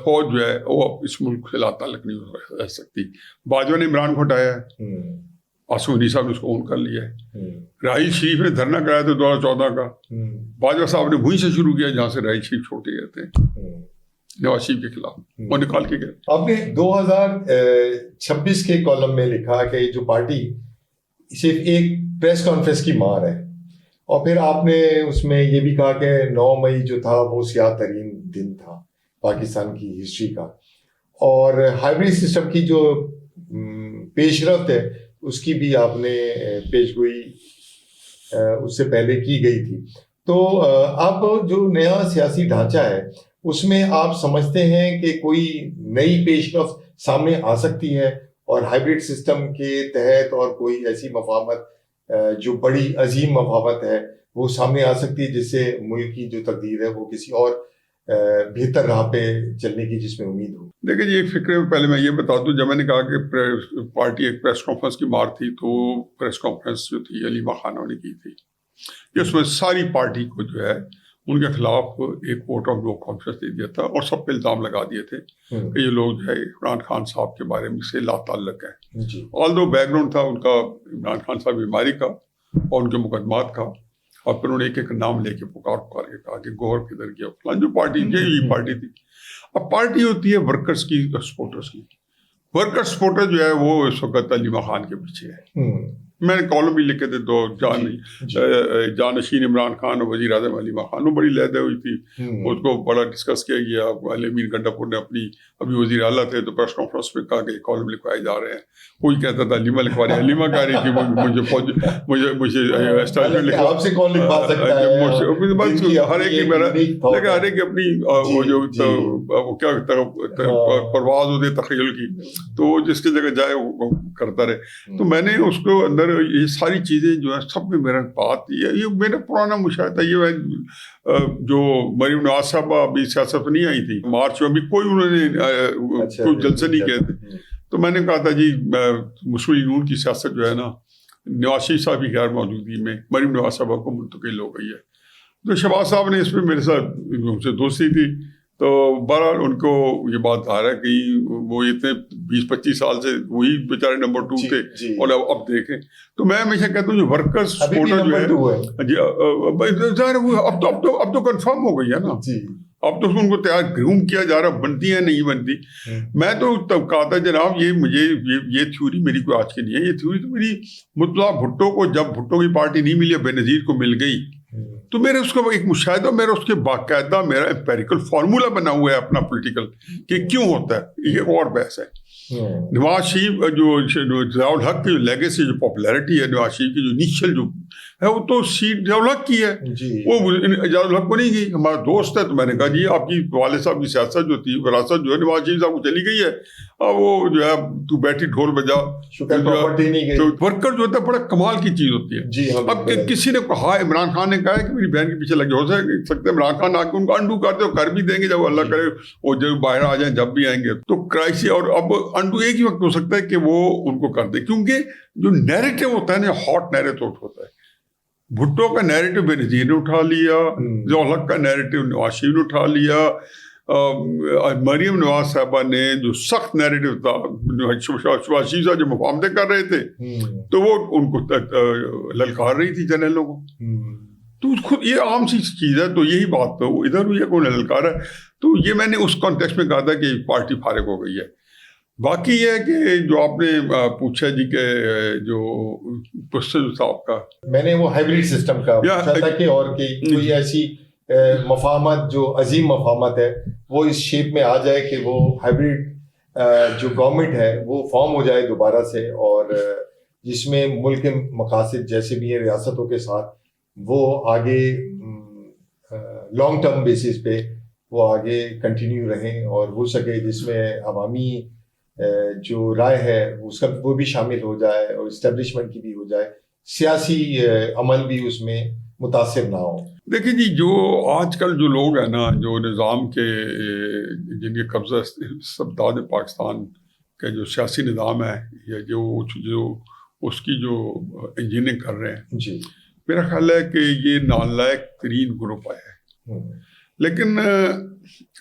فوج جو ہے وہ اس ملک سے لا تعلق نہیں رہ سکتی. باجوہ نے عمران کو ہٹایا ہے، آصف غنی صاحب نے اس کو اون کر لیا ہے. راحیل شریف نے دھرنا کرایا تھا 2014 کا، باجوہ صاحب نے وہیں سے شروع کیا جہاں سے راحیل شریف چھوڑ کے گئے تھے نواز شریف کے خلاف، وہ نکال کے گئے. آپ نے 2026 کے کالم میں لکھا کہ جو پارٹی صرف ایک پریس کانفرنس کی مار ہے، اور پھر آپ نے اس میں یہ بھی کہا کہ 9 مئی جو تھا وہ سیاہ ترین دن تھا پاکستان کی ہسٹری کا، اور ہائیبرڈ سسٹم کی جو پیش رفت ہے اس کی بھی آپ نے پیش گوئی اس سے پہلے کی گئی تھی. تو اب جو نیا سیاسی ڈھانچہ ہے اس میں آپ سمجھتے ہیں کہ کوئی نئی پیش رفت سامنے آ سکتی ہے، اور ہائیبرڈ سسٹم کے تحت اور کوئی ایسی مفاہمت جو بڑی عظیم مفاہمت ہے وہ سامنے آ سکتی ہے جس سے ملک کی جو تقدیر ہے وہ کسی اور بہتر راہ پہ چلنے کی جس میں امید ہو؟ دیکھیں یہ فکر پہلے میں یہ بتا دوں، جب میں نے کہا کہ پارٹی ایک پریس کانفرنس کی مار تھی، تو پریس کانفرنس جو تھی علیمہ خانہ نے کی تھی کہ اس میں ساری پارٹی کو جو ہے ان کے خلاف ایک ووٹ آف نو کانفیڈنس دے دیا تھا، اور سب پہ الزام لگا دیے تھے کہ یہ لوگ جو ہے عمران خان صاحب کے بارے میں سے لا تعلق ہیں. آلدو بیک گراؤنڈ تھا ان کا عمران خان صاحب بیماری کا اور ان کے مقدمات کا، اور پھر انہوں نے ایک ایک نام لے کے پکار کے کہا کہ گوہر کدھر گیا فلان، جو پارٹی یہی پارٹی تھی. اب پارٹی ہوتی ہے ورکرز کی، سپورٹرز کی. ورکر سپورٹر جو ہے وہ اس وقت علیمہ خان کے پیچھے ہے. میں نے کالم بھی لکھے تھے دو، جانشین عمران خان اور وزیر اعظم علیمہ خان، وہ بڑی لہدے ہوئی تھی، اس کو بڑا ڈسکس کیا گیا. امین گنڈاپور نے اپنی ابھی وزیر اعلیٰ تھے تو پریس کانفرنس میں کہا کہ کالم لکھوائے جا رہے ہیں. کوئی کہتا تھا علیمہ لکھوا رہے ہیں، علیمہ کہہ رہی کہ مجھے آپ سے کون لکھوا سکتا ہے، ہر ایک کی اپنی وہ جو کیا پرواز ہوتی ہے تخیل کی، تو جس کی جگہ جائے وہ کرتا رہے. تو میں نے اس کو اندر یہ ساری چیزیں جو ہے سب میں میرا بات یہ میرا پرانا مشاہدہ یہ جو مریم نواز صاحبہ ابھی سیاست نہیں آئی تھی مارچ میں، ابھی کوئی انہوں نے کوئی جلسے نہیں کہے تھے، تو میں نے کہا تھا جی مسلم نون کی سیاست جو ہے نا نواز شریف صاحب کی غیر موجودگی میں مریم نواز صاحبہ کو منتقل ہو گئی ہے. تو شہباز صاحب نے اس میں میرے ساتھ ان سے دوستی تھی، تو بہرحال ان کو یہ بات آ رہا ہے کہ وہ اتنے 20-25 سال سے وہی بیچارے نمبر 2 تھے، اور اب دیکھیں. تو میں ہمیشہ کہتا ہوں جو ورکرز سپورٹر جو ہے اب تو کنفرم ہو گئی ہے نا، اب تو ان کو تیار گروم کیا جا رہا، بنتی ہے نہیں بنتی. میں تو تب کہا تھا جناب یہ مجھے یہ تھیوری میری کوئی آج کی نہیں ہے، یہ تھیوری تو میری مطلع بھٹو کو جب بھٹو کی پارٹی نہیں ملی، بے نظیر کو مل گئی، تو میرے اس کا ایک مشاہدہ، میرا اس کے باقاعدہ میرا امپیریکل فارمولا بنا ہوا ہے اپنا پولیٹیکل کہ کیوں ہوتا ہے. یہ اور بحث ہے. نواز شریف جو ضیاء الحق کی جو لیگیسی جو پاپولیرٹی ہے، نواز شریف کی جو انیشیل جو ہے وہ تو سیٹ ضیاء الحق کی ہے، وہ ضیاء الحق کو نہیں گئی. ہمارا دوست ہے، تو میں نے کہا جی آپ کی والد صاحب کی سیاست جو تھی، وراثت جو ہے نواز شریف صاحب کو چلی گئی ہے، اب وہ جو ہے تو بیٹھی ڈھول بجا، تو ورکر جو ہوتا ہے بڑا کمال کی چیز ہوتی ہے. اب کسی نے کہا، عمران خان نے کہا کہ میری بہن کے پیچھے لگے ہو سکتے عمران خان آ کے ان کو انڈو کرتے ہو، کر بھی دیں گے، جب اللہ کرے وہ جب باہر آ جائیں جب بھی آئیں گے. تو کرائسی اور اب انڈو ایک ہی وقت ہو سکتا ہے کہ وہ ان کو کر دے، کیونکہ جو نیریٹو ہوتا ہے نا، ہاٹ نیریٹو ہوتا ہے. بھٹو کا نیریٹو بے نظیر نے اٹھا لیا، ضیاء الحق کا نیریٹو نواز شریف نے اٹھا لیا، مریم نواز صاحبہ نے جو سخت نیریٹو تھا، شہباز شریف صاحب جو مفاہمتیں کر رہے تھے تو وہ ان کو للکار رہی تھی جرنیلوں کو. تو خود یہ عام سی چیز ہے. تو یہی بات تو ادھر ہوئی ہے، کوئی للکارا ہے. تو یہ میں نے اس کانٹیکسٹ میں کہا تھا کہ پارٹی فارغ ہو گئی ہے. باقی یہ ہے کہ جو آپ نے پوچھا جی کہ جو کوشچن تھا آپ کا، میں نے وہ ہائبریڈ سسٹم کا پوچھا تھا کہ اور کہ کوئی ایسی مفاہمت جو عظیم مفاہمت ہے وہ اس شیپ میں آ جائے کہ وہ ہائبریڈ جو گورنمنٹ ہے وہ فارم ہو جائے دوبارہ سے، اور جس میں ملک کے مقاصد جیسے بھی ہیں ریاستوں کے ساتھ وہ آگے لانگ ٹرم بیسس پہ وہ آگے کنٹینیو رہیں اور ہو سکے جس میں عوامی جو رائے ہے اس کا وہ بھی شامل ہو جائے اور اسٹیبلشمنٹ کی بھی ہو جائے، سیاسی عمل بھی اس میں متاثر نہ ہو. دیکھیں جی، جو آج کل جو لوگ ہیں نا، جو نظام کے جن کے قبضہ استبداد پاکستان کا جو سیاسی نظام ہے یا جو اس کی جو انجینئرنگ کر رہے ہیں، جی میرا خیال ہے کہ یہ نالائق ترین گروپ ہے. لیکن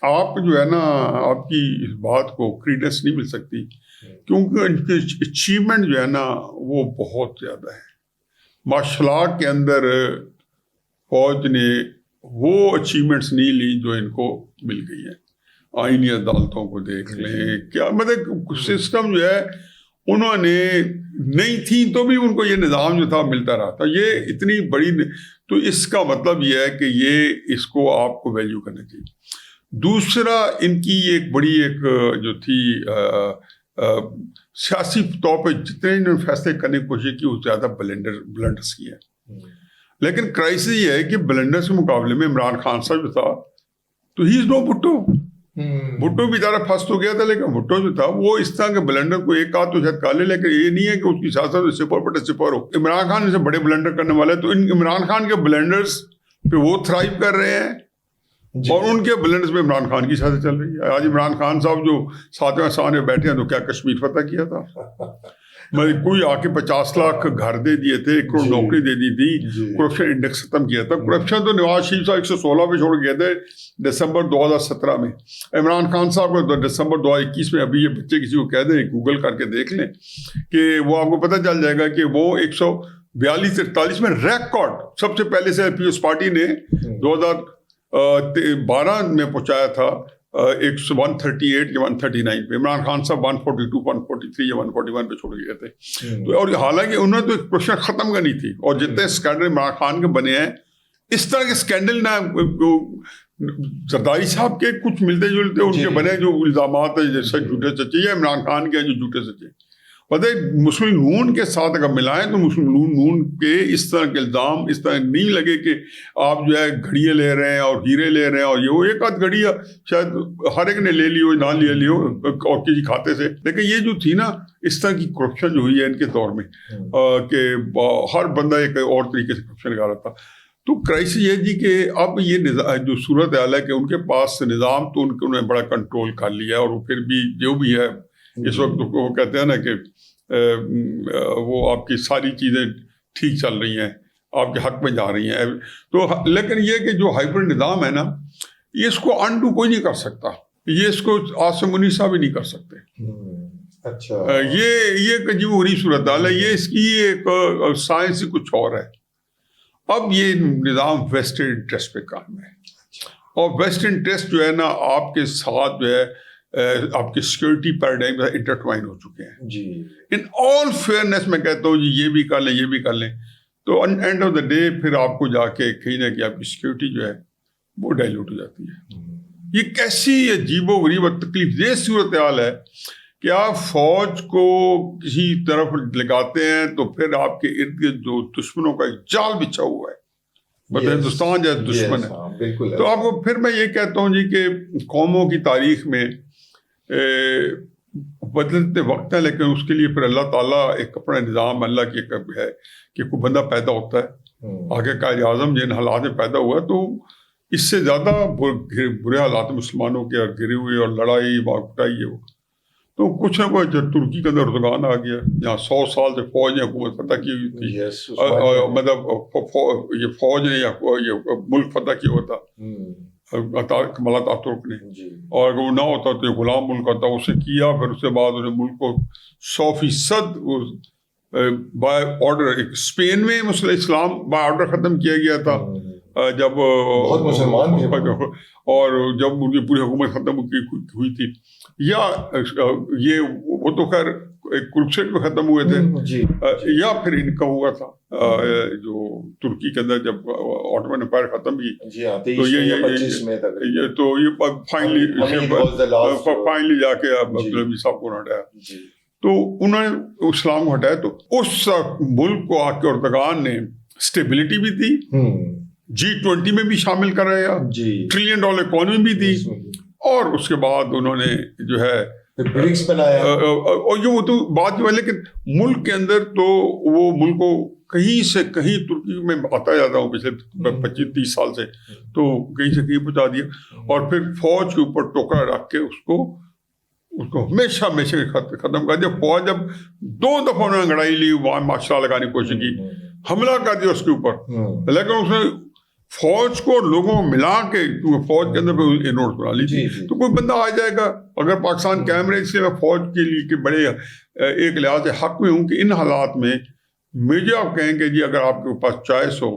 آپ جو ہے نا، آپ کی اس بات کو کریڈنس نہیں مل سکتی کیونکہ ان کے اچیومنٹ جو ہے نا وہ بہت زیادہ ہے. مارشل آرٹ کے اندر فوج نے وہ اچیومنٹس نہیں لی جو ان کو مل گئی ہیں. آئینی عدالتوں کو دیکھ لیں، کیا مطلب سسٹم جو ہے انہوں نے نہیں تھی تو بھی ان کو یہ نظام جو تھا ملتا رہا تھا. یہ اتنی بڑی، تو اس کا مطلب یہ ہے کہ یہ اس کو آپ کو ویلیو کرنا چاہیے. دوسرا، ان کی ایک بڑی ایک جو تھی سیاسی طور پہ جتنے انہوں نے فیصلے کرنے کی کوشش کی وہ زیادہ بلنڈرس کی ہے. لیکن کرائسس یہ ہے کہ بلنڈرس کے مقابلے میں عمران خان صاحب جو تھا تو ہی از نو بھٹو. بھٹو بیچارہ پھنس تو گیا تھا، لیکن بھٹو جو تھا وہ اس طرح کے بلنڈر کو ایک آدھ تو شاید کر لے، لیکن یہ نہیں ہے کہ اس کی سیاست سپر بٹے سپر ہو. عمران خان سے بڑے بلنڈر کرنے والے، تو ان عمران خان کے بلنڈرز پہ وہ تھرائیو کر رہے ہیں اور ان کے بلنڈرز پہ عمران خان کی سیاست چل رہی ہے. آج عمران خان صاحب جو 7ویں آسمان میں بیٹھے ہیں تو کیا کشمیر فتح کیا تھا؟ کوئی آ کے 50 لاکھ گھر دے دیے تھے، 1 کروڑ نوکری دے دی تھی، کرپشن انڈیکس ختم کیا تھا. کرپشن تو نواز شریف صاحب 116 پہ چھوڑ گئے تھے دسمبر 2017 میں. عمران خان صاحب کو دسمبر 2021 میں، ابھی یہ بچے کسی کو کہہ دیں گوگل کر کے دیکھ لیں کہ وہ آپ کو پتہ چل جائے گا کہ وہ 142-43 میں ریکارڈ سب سے پہلے سے پیپلز پارٹی نے 2012 میں پہنچایا تھا 138 یا 139 پہ. عمران خان صاحب 142, 143 یا 141 پہ چھوڑ گئے تھے. تو اور حالانکہ انہوں نے تو ایک کرپشن ختم کرنی تھی، اور جتنے اسکینڈل عمران خان کے بنے ہیں اس طرح کے اسکینڈل نہ زرداری صاحب کے کچھ ملتے جلتے ان کے بنے جو الزامات ہیں جیسے جھوٹے سچے، یا عمران خان کے جو جھوٹے سچے. پتہ ہے مسلم نون کے ساتھ اگر ملائیں تو مسلم نون کے اس طرح کے الزام اس طرح نہیں لگے کہ آپ جو ہے گھڑیاں لے رہے ہیں اور ہیرے لے رہے ہیں، اور یہ وہ ایک آدھ گھڑی شاید ہر ایک نے لے لی ہو، نہ لے لی ہو اور کسی کھاتے سے. لیکن یہ جو تھی نا اس طرح کی کرپشن جو ہوئی ہے ان کے دور میں کہ ہر بندہ ایک اور طریقے سے کرپشن لگا رہا تھا. تو کرائسس یہ جی کہ اب یہ جو صورت حال ہے کہ ان کے پاس نظام تو انہوں نے بڑا کنٹرول کر لیا، اور پھر بھی جو بھی ہے اس وقت وہ کہتے ہیں نا کہ وہ آپ کی ساری چیزیں ٹھیک چل رہی ہیں، آپ کے حق میں جا رہی ہیں. تو لیکن یہ کہ جو ہائبرڈ نظام ہے نا، یہ اس کو انڈو کوئی نہیں کر سکتا، یہ اس کو عاصم منیسا بھی نہیں کر سکتے. اچھا، یہ ایک عجیب و غریب صورت حال ہے. یہ اس کی ایک سائنس ہی کچھ اور ہے. اب یہ نظام ویسٹرن انٹرسٹ پہ کام ہے، اور ویسٹرن انٹرسٹ جو ہے نا آپ کے ساتھ جو ہے آپ کے سیکورٹی پیراڈائم انٹرٹوائن ہو چکے ہیں. جی ان آل فیئرنیس میں کہتا ہوں جی یہ بھی کر لیں یہ بھی کر لیں، تو اینڈ آف دا ڈے پھر آپ کو جا کے کہیں نہ کہیں آپ کی سیکورٹی جو ہے وہ ڈائلوٹ ہو جاتی ہے. یہ کیسی عجیب و غریب اور تکلیف دہ صورتحال ہے کہ آپ فوج کو کسی طرف لگاتے ہیں تو پھر آپ کے ارد گرد جو دشمنوں کا ایک جال بچھا ہوا ہے، مطلب ہندوستان جیسا دشمن ہے. تو آپ کو پھر میں یہ کہتا ہوں جی کہ قوموں کی تاریخ میں بدلتے وقت ہیں، لیکن اس کے لیے پھر اللہ تعالیٰ ایک اپنا نظام اللہ کی ہے کہ کوئی بندہ پیدا ہوتا ہے آگے قائد اعظم جن حالات میں پیدا ہوا، تو اس سے زیادہ برے حالات مسلمانوں کے گرے ہوئے اور لڑائی پٹائی ہے وہ. تو کچھ نہ کچھ ترکی کے اندر اردگان آ گیا، جہاں 100 سال سے فوج نے حکومت فتح کی ہوئی تھی، مطلب یہ فوج نے یہ ملک فتح کیا ہوتا کمال اتاترک نے، اور اگر وہ نہ ہوتا تو یہ غلام ملک ہوتا، اسے کیا، پھر اس کے بعد انہیں ملک کو 100% بائی آرڈر، اسپین میں اسلام بائی آرڈر ختم کیا گیا تھا جب بہت مسلمان تھے، اور جب ان کی پوری حکومت ختم ہوئی تھی، یا یہ وہ تو خیر کروسیڈ میں ختم ہوئے تھے، یا پھر ان کا ہوا تھا جو ترکی کے اندر جب آٹومن امپائر ختم کی، تو یہ فائنلی جا کے عبدالحمید صاحب کو ہٹایا، تو انہوں نے اسلام کو ہٹایا، تو اس ملک کو آ کے اردگان نے اسٹیبلٹی بھی دی، G20 میں بھی شامل کرایا، $1 ٹریلین اکانومی بھی دی، اور اس کے بعد انہوں نے جو ہے برکس بنایا، اور یہ وہ تو بات جو ہے، لیکن ملک کے اندر تو وہ ملک کو کہیں سے کہیں، ترکی میں آتا جاتا ہوں پچھلے 25-30 سال سے، تو کہیں سے کہیں پہنچا دیا، اور پھر فوج کے اوپر ٹوکرا رکھ کے اس کو ہمیشہ ختم کر دیا۔ فوج جب 2 دفعہ انہوں نے لڑائی لی، وہاں ماشاء اللہ لگانے کی کوشش کی، حملہ کر دیا اس کے اوپر، لیکن اس نے فوج کو لوگوں ملا کے، فوج کے اندر نوٹس بنا لی تھی، تو کوئی بندہ آ جائے گا اگر پاکستان کیمرے، اس لیے میں فوج کے لیے کہ بڑے ایک لحاظ سے حق میں ہوں کہ ان حالات میں مجھے آپ کہیں کہ جی اگر آپ کے پاس چوائس ہو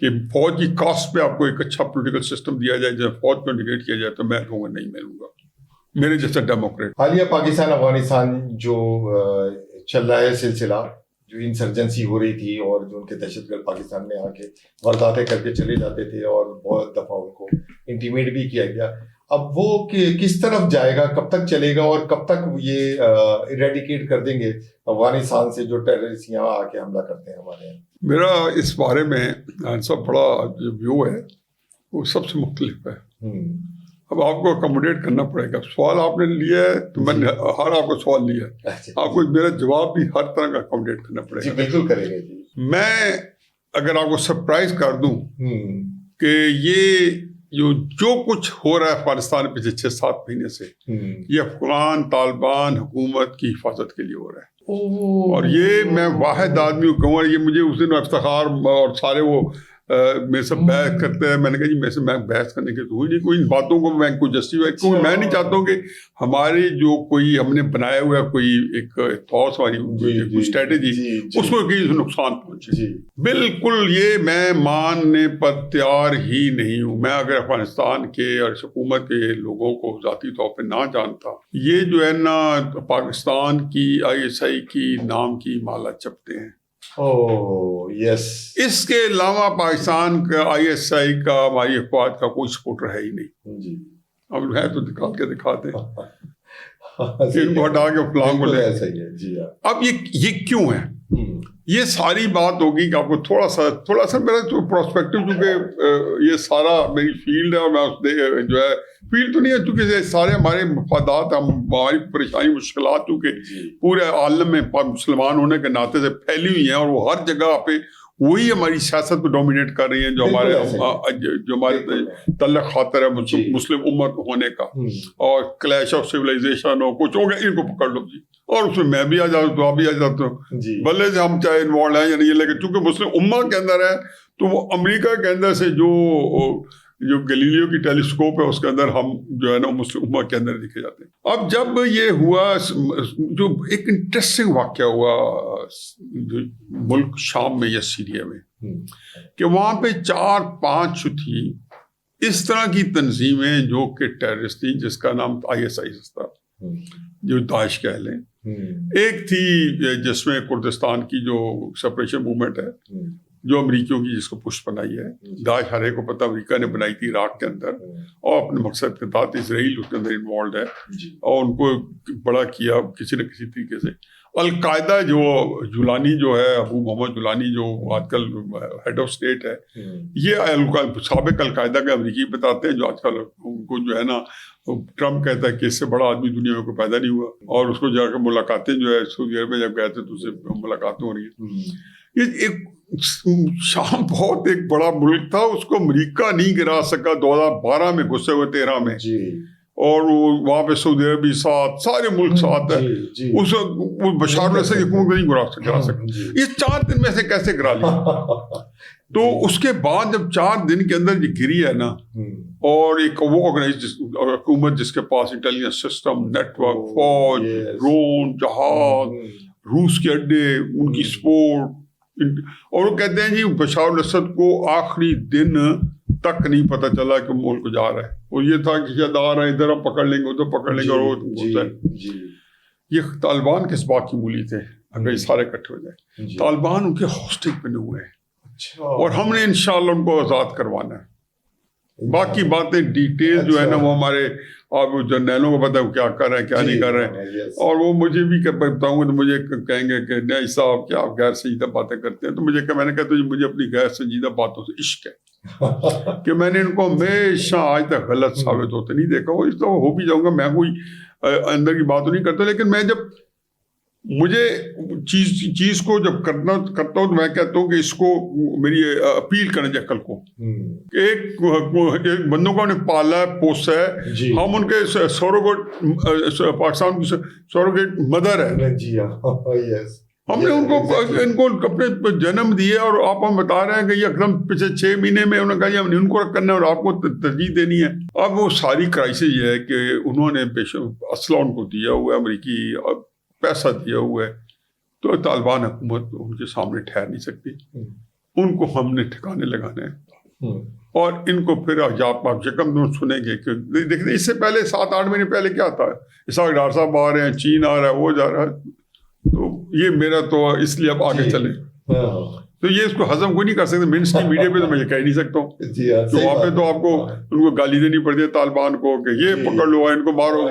کہ فوج کی کاسٹ پہ آپ کو ایک اچھا پولیٹیکل سسٹم دیا جائے جہاں فوج کو انٹیگریٹ کیا جائے، تو میں کہوں گا نہیں، میں لوں گا میرے جیسا ڈیموکریٹ۔ حالیہ پاکستان افغانستان جو چل رہا ہے سلسلہ، جو انسرجنسی ہو رہی تھی اور جو ان کے دہشت گرد پاکستان میں آ کے وارداتیں کر کے چلے جاتے تھے، اور بہت دفعہ ان کو انٹیمیٹ بھی کیا گیا، اب وہ کس طرف جائے گا، کب تک چلے گا، اور کب تک یہ ایریڈیکیٹ کر دیں گے افغانستان سے جو ٹیررسٹ یہاں آ کے حملہ کرتے ہیں ہمارے یہاں؟ میرا اس بارے میں سب بڑا جو ویو ہے وہ سب سے مختلف ہے۔ اب آپ کو اکوموڈیٹ کرنا پڑے گا، سوال آپ نے لیا ہے تو میں نے ہر آپ کو سوال لیا ہے، آپ کو میرا جواب بھی ہر طرح کا اکوموڈیٹ کرنا پڑے گا۔ بالکل کریں گے جی۔ میں اگر آپ کو سرپرائز کر دوں کہ یہ جو کچھ ہو رہا ہے افغانستان پچھلے 6-7 مہینے سے، یہ افغان طالبان حکومت کی حفاظت کے لیے ہو رہا ہے، اور یہ میں واحد آدمی ہوں کہوں، یہ مجھے اس دن افتخار اور سارے وہ میرے سے بحث کرتے ہیں، میں نے کہا جی میرے سے میں بحث کرنے کے تو ہوئی نہیں، کوئی ان باتوں کو میں کوئی جسٹیفائی، کیونکہ میں نہیں چاہتا ہوں کہ ہماری جو کوئی ہم نے بنایا ہوا کوئی ایک تھاٹس ہماری کوئی اسٹریٹجی اس کو کسی نقصان پہنچے، بالکل یہ میں ماننے پر تیار ہی نہیں ہوں۔ میں اگر افغانستان کے اور حکومت کے لوگوں کو ذاتی طور پہ نہ جانتا، یہ جو ہے نا پاکستان کی ISI کی نام کی مالا چپتے ہیں، اس کے علاوہ پاکستان کا ISI کا ہماری افواج کا کوئی سپورٹر ہے ہی نہیں، اب ہے تو نکال کے دکھاتے ہیں، ان کو ہٹا کے فلاں کو لے۔ اب یہ کیوں ہے؟ یہ ساری بات ہوگی کہ آپ کو تھوڑا سا میرا پروسپیکٹو، چونکہ یہ سارا میری فیلڈ ہے، اور میں جو ہے فیلڈ تو نہیں ہے، چونکہ سارے ہمارے مفادات، ہماری پریشانی مشکلات چونکہ پورے عالم میں مسلمان ہونے کے ناطے سے پھیلی ہوئی ہیں، اور وہ ہر جگہ پہ وہی ہماری سیاست کو ڈومینیٹ کر رہی ہیں، جو ہمارے تعلق خاطر ہے مسلم امت ہونے کا، اور کلیش آف سویلائزیشن ہو، کچھ ہو گیا، ان کو پکڑ لو جی، اور اس میں میں بھی آ جاتا ہوں، تو آپ بھی آ جاتے ہو، بھلے سے ہم چاہے انوالو ہیں یا نہیں، لیکن چونکہ مسلم امت کے اندر ہے، تو وہ امریکہ کے اندر سے جو گلیلیو کی ٹیلیسکوپ ہے اس کے اندر ہم جو ہے نا مسلم امت کے اندر دکھے جاتے ہیں۔ اب جب یہ ہوا، جو ایک انٹرسٹنگ واقعہ ہوا جو ملک شام میں یا سیریا میں، کہ وہاں پہ 4-5 تھی اس طرح کی تنظیمیں جو کہ ٹیررسٹ تھیں، جس کا نام ISI تھا، جو داعش کہہ لیں، ایک تھی جس میں کردستان کی جو سپریشن موومنٹ ہے، جو امریکیوں کی جس کو پشت بنائی ہے، داعش ہر ایک کو پتہ امریکہ نے بنائی تھی عراق کے اندر، اور اپنے مقصد کے تحت اسرائیل اس کے اندر انوالوڈ ہے، اور ان کو بڑا کیا کسی نہ کسی طریقے سے۔ القاعدہ جو جولانی جو ہے، ابو محمد جولانی جو آج کل ہیڈ آف اسٹیٹ ہے، یہ سابق القاعدہ کے امریکی بتاتے ہیں، جو آج کل ان کو جو ہے نا ٹرمپ کہتا ہے کہ اس سے بڑا آدمی دنیا میں کوئی پیدا نہیں ہوا، اور اس کو جا کے ملاقاتیں جو ہے سعودی عرب میں جب گئے تھے تو اس سے ملاقاتیں ہو رہی ہیں۔ یہ ایک شام بہت ایک بڑا ملک تھا، اس کو امریکہ نہیں گرا سکا، 2012 میں گھسے ہوئے 13 میں، اور وہاں پہ سعودی عربی ساتھ، سارے ملک ساتھ ہے، اس بشار الاسد کی حکومت کو نہیں گرا سکتے. یہ 4 دن میں سے کیسے گرا لیا؟ تو اس کے بعد جب 4 دن کے اندر یہ گری ہے نا، اور ایک وہ حکومت جس کے پاس انٹیلیجنس سسٹم، نیٹ ورک، فوج، ڈرون، جہاز، روس کے اڈے، ان کی سپورٹ، اور وہ کہتے ہیں جی بشار الاسد کو آخری دن تک نہیں پتہ چلا کہ ملک جا رہا ہے. وہ یہ تھا کہ شاید آ رہے ہیں، ادھر ہم پکڑ لیں گے، ادھر پکڑ لیں گے، اور ہوتا ہے. یہ طالبان کس بات کی مولی تھے اگر یہ سارے اکٹھے ہو جائیں؟ طالبان ان کے ہاسٹیج بنے ہوئے ہیں، اور ہم نے انشاءاللہ ان کو آزاد کروانا ہے. باقی باتیں ڈیٹیل جو ہے نا وہ ہمارے آپ جرنیلوں کو پتہ ہے وہ کیا کر رہے ہیں کیا نہیں کر رہے ہیں، اور وہ مجھے بھی بتاؤں گے تو مجھے کہیں گے کہ نہیں صاحب کیا آپ غیر سنجیدہ باتیں کرتے ہیں. تو میں نے کہا تو مجھے اپنی غیر سنجیدہ باتوں سے عشق ہے کہ میں نے ان کو ہمیشہ آج تک غلط ثابت ہوتے نہیں دیکھا. وہ اس تو ہو بھی جاؤں گا، میں کوئی اندر کی بات نہیں کرتا، لیکن میں جب مجھے چیز کو جب کرتا ہوں تو میں کہتا ہوں کہ اس کو میری اپیل کرنا چاہیے عقل کو. ایک بندوں کو ہم نے پالا ہے، پوسا ہے، ہم ان کے سوروگیٹ، پاکستان کی سوروگیٹ مدر ہے، ہم نے ان کو اپنے جنم دیے، اور آپ ہم بتا رہے ہیں کہ یہ اکرم پچھلے 6 مہینے میں انہوں نے کہا ہم نے ان کو کرنا ہے اور آپ کو ترجیح دینی ہے. اب وہ ساری کرائسس یہ ہے کہ انہوں نے اسلحہ ان کو دیا ہوا ہے، امریکی پیسہ دیا ہوا ہے، تو طالبان حکومت ان کے سامنے ٹھہر نہیں سکتی. ان کو ہم نے ٹھکانے لگانا ہے، اور ان کو پھر آپ یکم دم سنیں گے کہ دیکھیں اس سے پہلے 7-8 مہینے پہلے کیا تھا، اسحاق ڈار صاحب آ رہے ہیں، چین آ رہا ہے، وہ جا رہا ہے. تو یہ میرا تو اس لیے اب آگے چلیں تو یہ اس کو ہضم کوئی نہیں کر سکتے. مین اسٹریم میڈیا پہ تو میں یہ کہہ نہیں سکتا ہوں، تو وہاں پہ تو آپ کو ان کو گالی دینی پڑتی ہے طالبان کو کہ یہ پکڑ لو، ان کو مارو.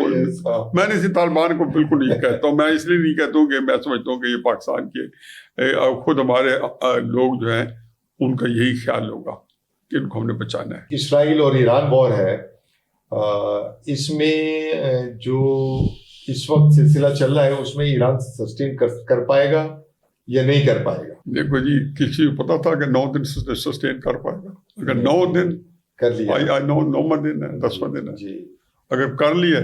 میں نے اسے طالبان کو بالکل نہیں کہتا ہوں، میں اس لیے نہیں کہتا ہوں کہ میں سمجھتا ہوں کہ یہ پاکستان کے خود ہمارے لوگ جو ہیں ان کا یہی خیال ہوگا کہ ان کو ہم نے بچانا ہے. اسرائیل اور ایران وار ہے، اس میں جو اس وقت سلسلہ چل رہا ہے اس میں ایران سسٹین کر پائے گا یا نہیں کر پائے گا؟ دیکھو جی کسی کو پتا تھا کہ 9 دن سسٹین کر پائے گا؟ اگر 9 دن کر لیا، 9واں دن ہے، 10واں دن ہے، اگر کر لیا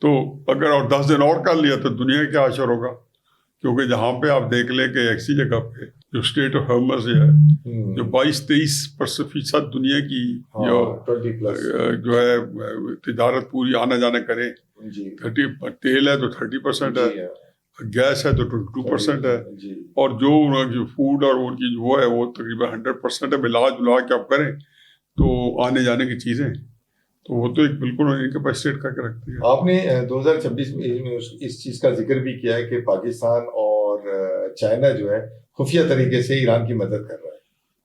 تو اگر اور 10 دن اور کر لیا تو دنیا کا کیا اثر ہوگا؟ کیونکہ جہاں پہ آپ دیکھ لیں کہ ایسی جگہ پہ جو اسٹیٹ آف ہرمز ہے، جو 22-23% دنیا کی جو ہے تجارت پوری آنا جانا کرے، 30 تیل ہے تو 30% ہے، گیس ہے تو 22% ہے، اور جو فوڈ اور ان کی وہ ہے وہ تقریباً 100% ہے. ملا جلا کے آپ کریں تو آنے جانے کی چیزیں تو وہ تو ایک بالکل انکیپیسیٹ کر کے رکھتی ہے. آپ نے 2026 میں اس چیز کا ذکر بھی کیا ہے کہ پاکستان اور چائنا جو ہے خفیہ طریقے سے ایران کی مدد کر رہا ہے.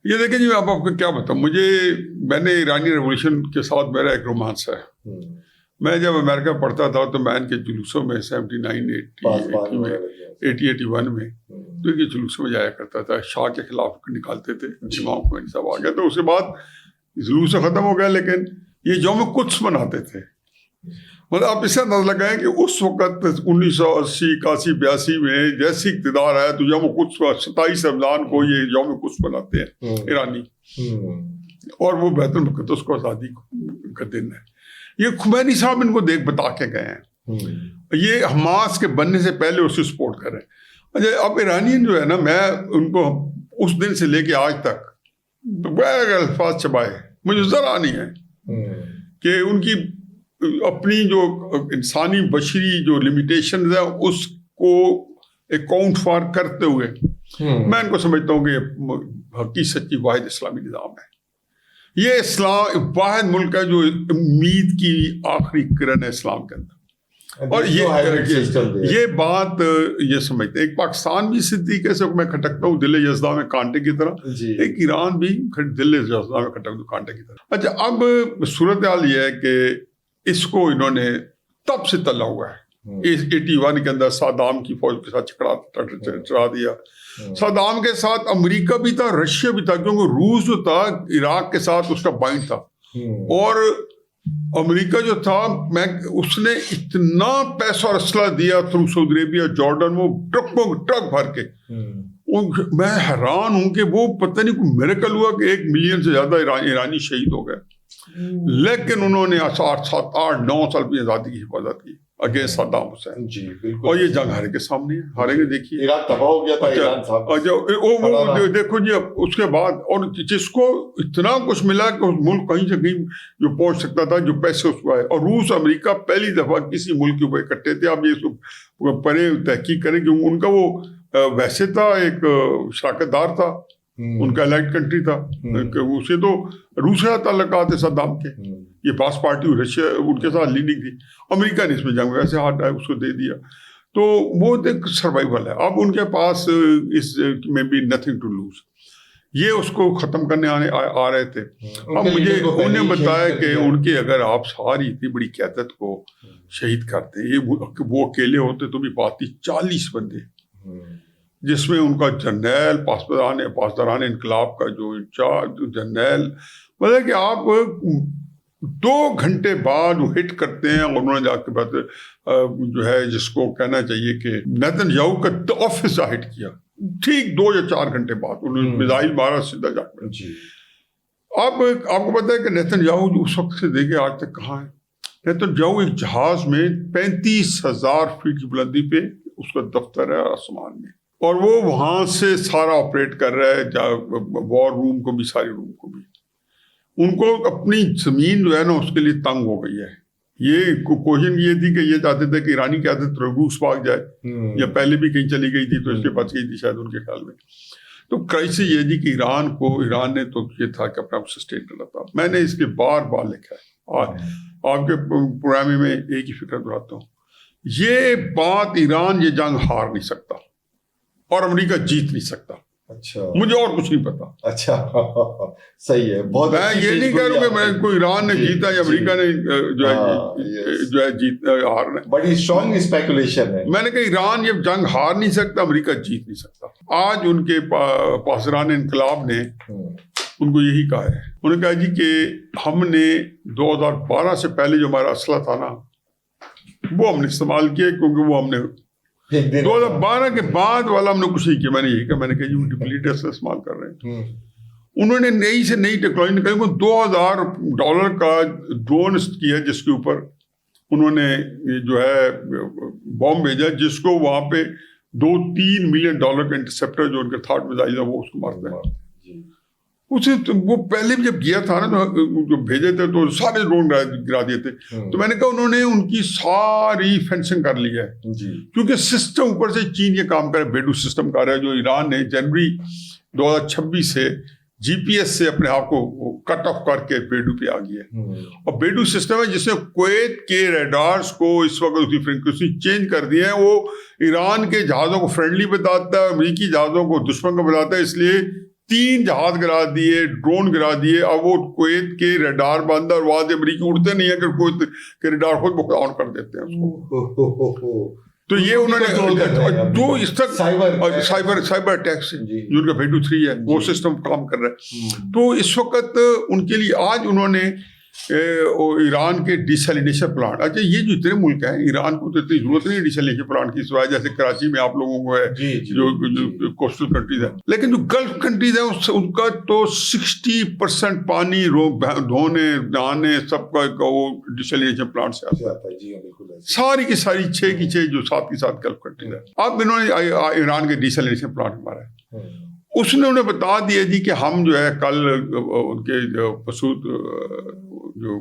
یہ دیکھیں جی آپ کو کیا بتاؤں، میں نے ایرانی ریولیوشن کے ساتھ میرا ایک رومانس ہے. میں جب امریکہ پڑھتا تھا تو میں ان کے جلوسوں میں 79-80 میں 80-81 میں تو ان کے جلوسوں میں جایا کرتا تھا. شاہ کے خلاف نکالتے تھے، امام خمینی صاحب آ گیا تو اس کے بعد جلوس ختم ہو گیا، لیکن یہ یوم قدس مناتے تھے. مطلب آپ اس سے اندازہ لگائیں کہ اس وقت 1980 81 82 میں جیسی اقتدار آیا تو یوم قدس 27 رمضان کو یہ یوم قدس مناتے ہیں ایرانی، اور وہ بیت المقدس کو آزادی کا دن ہے. یہ خمینی صاحب ان کو بتا کے گئے ہیں، یہ حماس کے بننے سے پہلے اسے سپورٹ کر رہے ہیں. اچھا اب ایرانین جو ہے نا، میں ان کو اس دن سے لے کے آج تک بغیر الفاظ چبائے مجھے ذرا نہیں ہے کہ ان کی اپنی جو انسانی بشری جو لمیٹیشنز ہیں اس کو اکاؤنٹ فار کرتے ہوئے میں ان کو سمجھتا ہوں کہ یہ حقیقی سچی واحد اسلامی نظام ہے. یہ اسلام واحد ملک ہے جو امید کی آخری کرن ہے اسلام کے اندر. اور یہ بات یہ سمجھتے ہیں. ایک پاکستان بھی اسی طریقے سے میں کھٹکتا ہوں دل یزداں میں کانٹے کی طرح، ایک ایران بھی دل یزداں میں کھٹکتا ہوں کانٹے کی طرح. اچھا اب صورتحال یہ ہے کہ اس کو انہوں نے تب سے تلا ہوا ہے. 81 کے اندر صدام کی فوج کے ساتھ چڑھا دیا. صدام کے ساتھ امریکہ بھی تھا، رشیا بھی تھا، کیونکہ روس جو تھا عراق کے ساتھ اس کا بائنڈ تھا، اور امریکہ جو تھا اس نے اتنا پیسہ اور اسلحہ دیا تھرو سعودی عربیہ جارڈن، وہ ٹرک بھر کے. میں حیران ہوں کہ وہ پتہ نہیں کوئی میریکل ہوا کہ 1 ملین سے زیادہ ایرانی شہید ہو گئے. لیکن انہوں نے 8-9 سال کی آزادی کی حفاظت کی اگینسٹ صدام حسین. جی بالکل. اور یہ جنگ ہارے کے سامنے ہے, ہارے کے دیکھیے ایران تباہ ہو گیا تھا. ایران صاحب وہ دیکھو جی اس کے بعد, اور جس کو اتنا کچھ ملا کہ اس ملک کہیں سے کہیں جو پہنچ سکتا تھا, جو پیسے اس کو آئے. اور روس امریکہ پہلی دفعہ کسی ملک کے اوپر اکٹھے تھے. آپ یہ پڑھے تحقیق کریں کہ ان کا وہ ویسے تھا ایک شراکت دار تھا, ان کا الائڈ کنٹری تھا, اسے تو روس سے تعلقات ہے صدام کے. یہ پاس پارٹی رشیا ان کے ساتھ لیڈنگ تھی. امریکہ نے اس میں جنگ ویسے ہاتھ ڈالا, اس کو دے دیا. تو وہ ایک سروائیول ہے. اب ان کے پاس اس میں بھی نتھنگ ٹو لوز. یہ اس کو ختم کرنے آ رہے تھے. اب مجھے انہیں بتایا کہ ان کی اگر آپ ساری اتنی بڑی قیادت کو شہید کرتے, یہ وہ اکیلے ہوتے تو بھی پاتی 40 بندے, جس میں ان کا جرنیل پاسداران انقلاب کا جو انچارج جرنیل, مطلب کہ آپ 2 گھنٹے بعد وہ ہٹ کرتے ہیں. اور انہوں نے جا کے بعد جو ہے جس کو کہنا چاہیے کہ نیتن یاہو کا آفس ہٹ کیا, ٹھیک 2 یا 4 گھنٹے بعد انہوں نے میزائل مارا سیدھا جا کر. اب آپ کو پتا ہے کہ نیتن یاہو جو اس وقت سے دیکھے آج تک کہاں ہے. نیتن یاہو ایک جہاز میں 35,000 فیٹ کی بلندی پہ اس کا دفتر ہے آسمان میں, اور وہ وہاں سے سارا آپریٹ کر رہا ہے, وار روم کو بھی ساری روم کو بھی. ان کو اپنی زمین جو ہے نا اس کے لیے تنگ ہو گئی ہے. یہ کوشش یہ تھی کہ یہ چاہتے تھے کہ ایرانی قیادت روس بھاگ جائے, یا پہلے بھی کہیں چلی گئی تھی تو اس کے بچ گئی تھی شاید ان کے خیال میں. تو کرائسس یہ تھی کہ ایران نے تو یہ تھا کہ اپنا سسٹین کرنا تھا. میں نے اس کے بار بار لکھا ہے, اور آپ کے پروگرام میں ایک ہی فکر دہراتا ہوں, یہ بات ایران یہ جنگ ہار نہیں سکتا اور امریکہ جیت نہیں سکتا. اچھا, مجھے اور کچھ نہیں پتا. اچھا صحیح ہے. بہت میں یہ نہیں کہہ رہا کہ میں کوئی ایران نے جیتا یا امریکہ نے جو ہے جیت ہارنا. بڑی اسٹرانگ اسپیکولیشن ہے. میں نے کہا ایران یہ جنگ ہار نہیں سکتا, امریکہ جیت نہیں سکتا. آج ان کے پاسداران انقلاب نے ان کو یہی کہا ہے. انہوں نے کہا جی کہ ہم نے 2012 سے پہلے جو ہمارا اسلحہ تھا نا وہ ہم نے استعمال کیا, کیونکہ وہ ہم نے 2012 کے بعد والا ہم نے کچھ نہیں کیا. میں نے یہی کہا, میں نے کہا جی وہ ڈپلیٹر سے استعمال کر رہے ہیں. انہوں نے نئی سے نئی ٹیکنالوجی نکالی. وہ $2,000 کا ڈرون کیا جس کے اوپر انہوں نے جو ہے بام بھیجا, جس کو وہاں پہ $2-3 ملین کا انٹرسپٹر جو ان کے تھاٹ میزائل ہے وہ اس کو مارتا ہے. اسے وہ پہلے بھی جب گیا تھا نا جو بھیجے تھے تو سارے ڈرون گرا دیے تھے. تو میں نے کہا انہوں نے ان کی ساری فینسنگ کر لی ہے, کیونکہ سسٹم اوپر سے چین یہ کام کر رہا ہے, بیڈو سسٹم کر رہا ہے, جو ایران نے جنوری 2026 سے GPS سے اپنے آپ کو کٹ آف کر کے بیڈو پہ آ گیا ہے. اور بیڈو سسٹم ہے جس نے کویت کے ریڈارز کو اس وقت اس کی فریکوینسی چینج کر دی ہے. وہ ایران کے جہازوں کو فرینڈلی بتاتا ہے, امریکی جہازوں کو دشمن کو بتاتا ہے. اس لیے 3 جہاز گرا دیے, ڈرون گرا دیے. اب وہ کویت کے ریڈار بند ہے, اور وہاں سے امریکی اڑتے نہیں ہیں کہ کویت کے ریڈار خود بخود آن کر دیتے ہیں اس کو. تو یہ انہوں نے جو اس تک سائبر اٹیک سے جو ان کا بیڈو 3 ہے وہ سسٹم کام کر رہا ہے. تو اس وقت ان کے لیے آج انہوں نے ایران کے ڈیسیلینیشن پلانٹ, اچھا یہ جو اتنے ملک ہیں ایران کو تو اتنی ضرورت نہیں ہے ڈیسیلینیشن پلانٹ کی, سوائے جیسے کراچی میں آپ لوگوں کو ہے جو کوسٹل کنٹریز ہیں. لیکن جو گلف کنٹریز ہیں ان کا تو 60% پانی دھونے نہانے سب کا وہ ڈیسیلینیشن پلانٹ سے آتا ہے. ساری کی ساری 6 کی 6 جو 7 کی 7 گلف کنٹریز ہیں. اب انہوں نے ایران کے ڈیسیلینیشن پلانٹ ہمارا ہے, اس نے انہیں بتا دیا جی کہ ہم جو ہے کل ان کے جو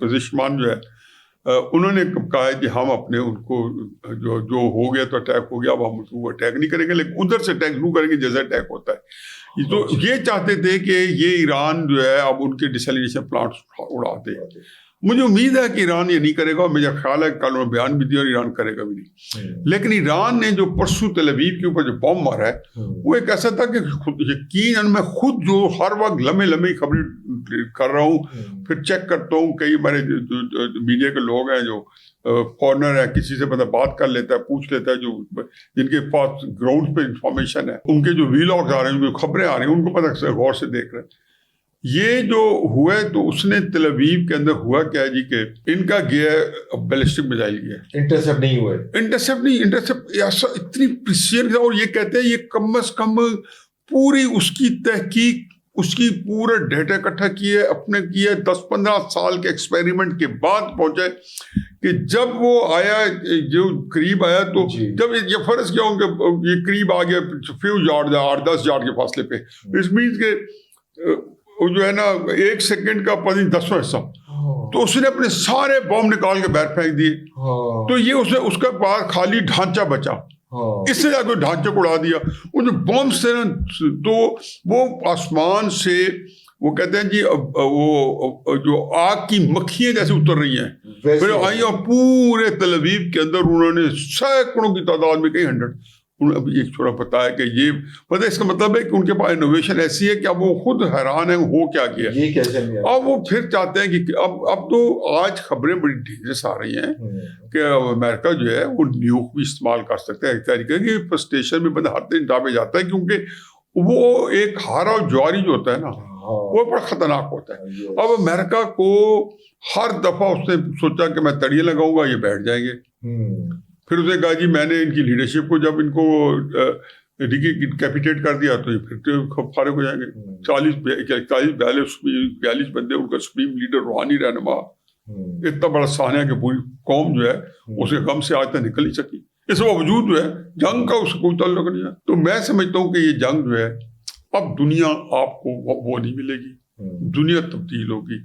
پوزیشن جو ہے انہوں نے کہا ہے کہ ہم اپنے ان کو جو ہو گیا تو اٹیک ہو گیا, اب ہم اس کو اٹیک نہیں کریں گے, لیکن ادھر سے اٹیک ضرور کریں گے جیسا اٹیک ہوتا ہے. تو یہ چاہتے تھے کہ یہ ایران جو ہے اب ان کے ڈیسیلینیشن پلانٹس اڑا دے. مجھے امید ہے کہ ایران یہ نہیں کرے گا, مجھے خیال ہے کل انہوں نے بیان بھی دیا اور ایران کرے گا بھی نہیں. لیکن ایران نے جو پرسوں تل ابیب کے اوپر جو بم مارا ہے وہ ایک ایسا تھا کہ یقیناً میں خود جو ہر وقت لمحے خبریں کر رہا ہوں, پھر چیک کرتا ہوں. کئی ہمارے میڈیا کے لوگ ہیں جو فارنر ہے, کسی سے مطلب بات کر لیتا ہے, پوچھ لیتا ہے, جو جن کے پاس گراؤنڈ پہ انفارمیشن ہے, ان کے جو ویلاگز آ رہے ہیں, جو خبریں آ رہی ہیں, ان کو پتہ غور سے دیکھ رہے ہیں. یہ جو ہوا ہے تو اس نے تل ابیب کے اندر ہوا کیا جی کہ ان کا گیا بیلسٹک میزائل گیا, انٹرسپٹ نہیں ہوئے, انٹرسپٹ اتنی پریسیجن. اور یہ کہتے ہیں یہ کم از کم پوری اس کی تحقیق اس کی پورا ڈیٹا اکٹھا کیے، اپنے کیے، 10-15 سال کے ایکسپیریمنٹ کے بعد پہنچے کہ جب وہ آیا، جو قریب آیا، تو جب یہ فرض کیا ہوں کہ یہ قریب آ گیا فیو یارڈ 8-10 یارڈ کے فاصلے پہ، اس مینس کہ جو ہے نا 1 سیکنڈ کا 10واں حصہ، تو اس نے اپنے سارے بم نکال کے باہر پھینک دیے. تو یہ اس کا پاس خالی ڈھانچہ بچا، اس سے جا کے ڈھانچے کو اڑا دیا. وہ جو بمس تھے نا، تو وہ آسمان سے وہ کہتے ہیں جی وہ جو آگ کی مکھیاں جیسے اتر رہی ہیں، پھر آئی اور پورے تل ابیب کے اندر انہوں نے سینکڑوں کی تعداد میں، کئی 100. ابھی ایک چھوڑا پتا ہے کہ یہ پتہ، اس کا مطلب ہے کہ ان کے پاس انوویشن ایسی ہے کہ اب وہ خود حیران ہیں ہو کیا کیا. اب وہ پھر چاہتے ہیں کہ اب تو آج خبریں بڑی ڈینجرس آ رہی ہیں کہ امریکہ جو ہے وہ نیوک بھی استعمال کر سکتا ہے. ایک طریقے کی فرسٹریشن میں بندہ ہر دن ڈابے جاتا ہے، کیونکہ وہ ایک ہارا جواری جو ہوتا ہے نا، وہ بڑا خطرناک ہوتا ہے. اب امریکہ کو ہر دفعہ اس نے سوچا کہ میں تڑیے لگاؤں گا، یہ بیٹھ جائیں گے. پھر اس نے کہا جی میں نے ان کی لیڈرشپ کو جب ان کو کیپیٹیٹ کر دیا تو یہ پھر فارغ ہو جائیں گے. 42 بندے ان کا سپریم لیڈر، روحانی رہنما، اتنا بڑا سانحہ کہ پوری قوم جو ہے اس کے غم سے آج تک نکل نہیں سکی. اس باوجود جو ہے جنگ کا اس کو کوئی تعلق نہیں ہے. تو میں سمجھتا ہوں کہ یہ جنگ جو ہے اب دنیا آپ کو وہ نہیں ملے گی، دنیا تبدیل ہوگی.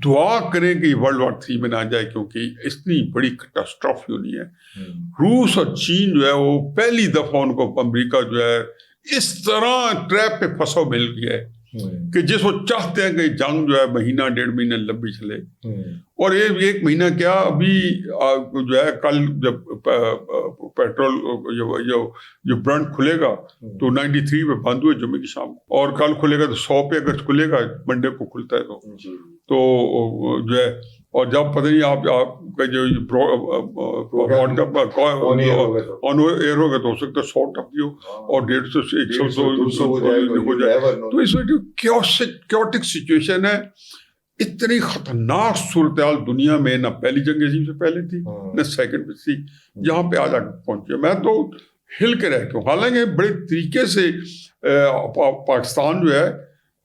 دعا کریں کہ یہ World War 3 میں نہ جائے، کیونکہ اتنی بڑی کیٹاسٹرافی ہونی ہے. روس اور چین جو ہے وہ پہلی دفعہ ان کو امریکہ جو ہے اس طرح ٹریپ پہ پھنسا مل گیا ہے کہ جس وہ چاہتے ہیں کہ جنگ جو ہے 1.5 مہینہ لمبی چلے. اور 1 مہینہ کیا، ابھی جو ہے کل جب پیٹرول جو برنٹ کھلے گا تو 93 پہ بند ہوئے جمعے کی شام کو، اور کل کھلے گا تو 100 پہ اگر کھلے گا، منڈے کو کھلتا ہے تو جو ہے. اور جب پتہ نہیں آپ کا جو ایئر ہوگا تو ہو سکتا ہے 100 ٹپ بھی ہو اور 150 ہو جائے. تو اس وجہ کیوٹک سچویشن ہے. اتنی خطرناک صورتحال دنیا میں نہ پہلی جنگ عظیم سے پہلے تھی نہ سیکنڈ میں تھی، جہاں پہ آج پہنچے. میں تو ہل کے رہ کے ہوں. حالانکہ بڑے طریقے سے پاکستان جو ہے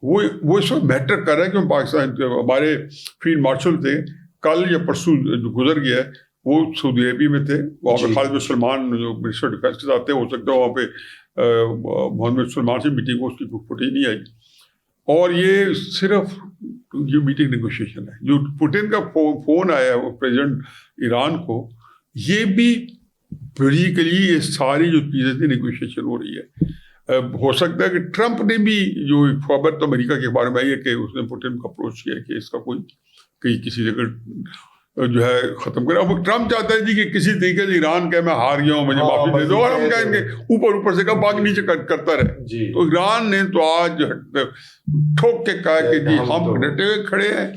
وہ اس وقت میٹر کر رہا ہے کہ پاکستان ہمارے فیلڈ مارشل تھے کل یا پرسوں جو گزر گیا ہے، وہ سعودی عربیہ میں تھے. وہاں پہ خالد بن سلمان جو منسٹر ڈیفینس کے ساتھ تھے، ہو سکتا ہے وہاں پہ محمد بن سلمان سے میٹنگ ہو، اس کی فوٹیج نہیں آئی. اور یہ صرف یہ میٹنگ نیگوشیشن ہے. جو پوٹن کا فون آیا ہے پریزیڈنٹ ایران کو، یہ بھی بڑی کے لیے یہ ساری جو چیزیں تھیں نیگوشیشن ہو رہی ہے. ہو سکتا ہے کہ ٹرمپ نے بھی جو خبر تو امریکہ کے بارے میں آئی ہے کہ اس نے پوٹن کو اپروچ کیا کہ اس کا کوئی کہیں کسی جگہ جو ہے ختم کرے. اب ٹرمپ چاہتا ہے جی کہ کسی طریقے سے ایران کہ میں ہار گیا ہوں، مجھے معافی دے دو، اور ہم کہیں گے اوپر سے کہا باغ نیچے کرتا رہے. تو ایران نے تو آج ٹھوک کے کہا کہ جی ہم ڈٹے ہوئے کھڑے ہیں.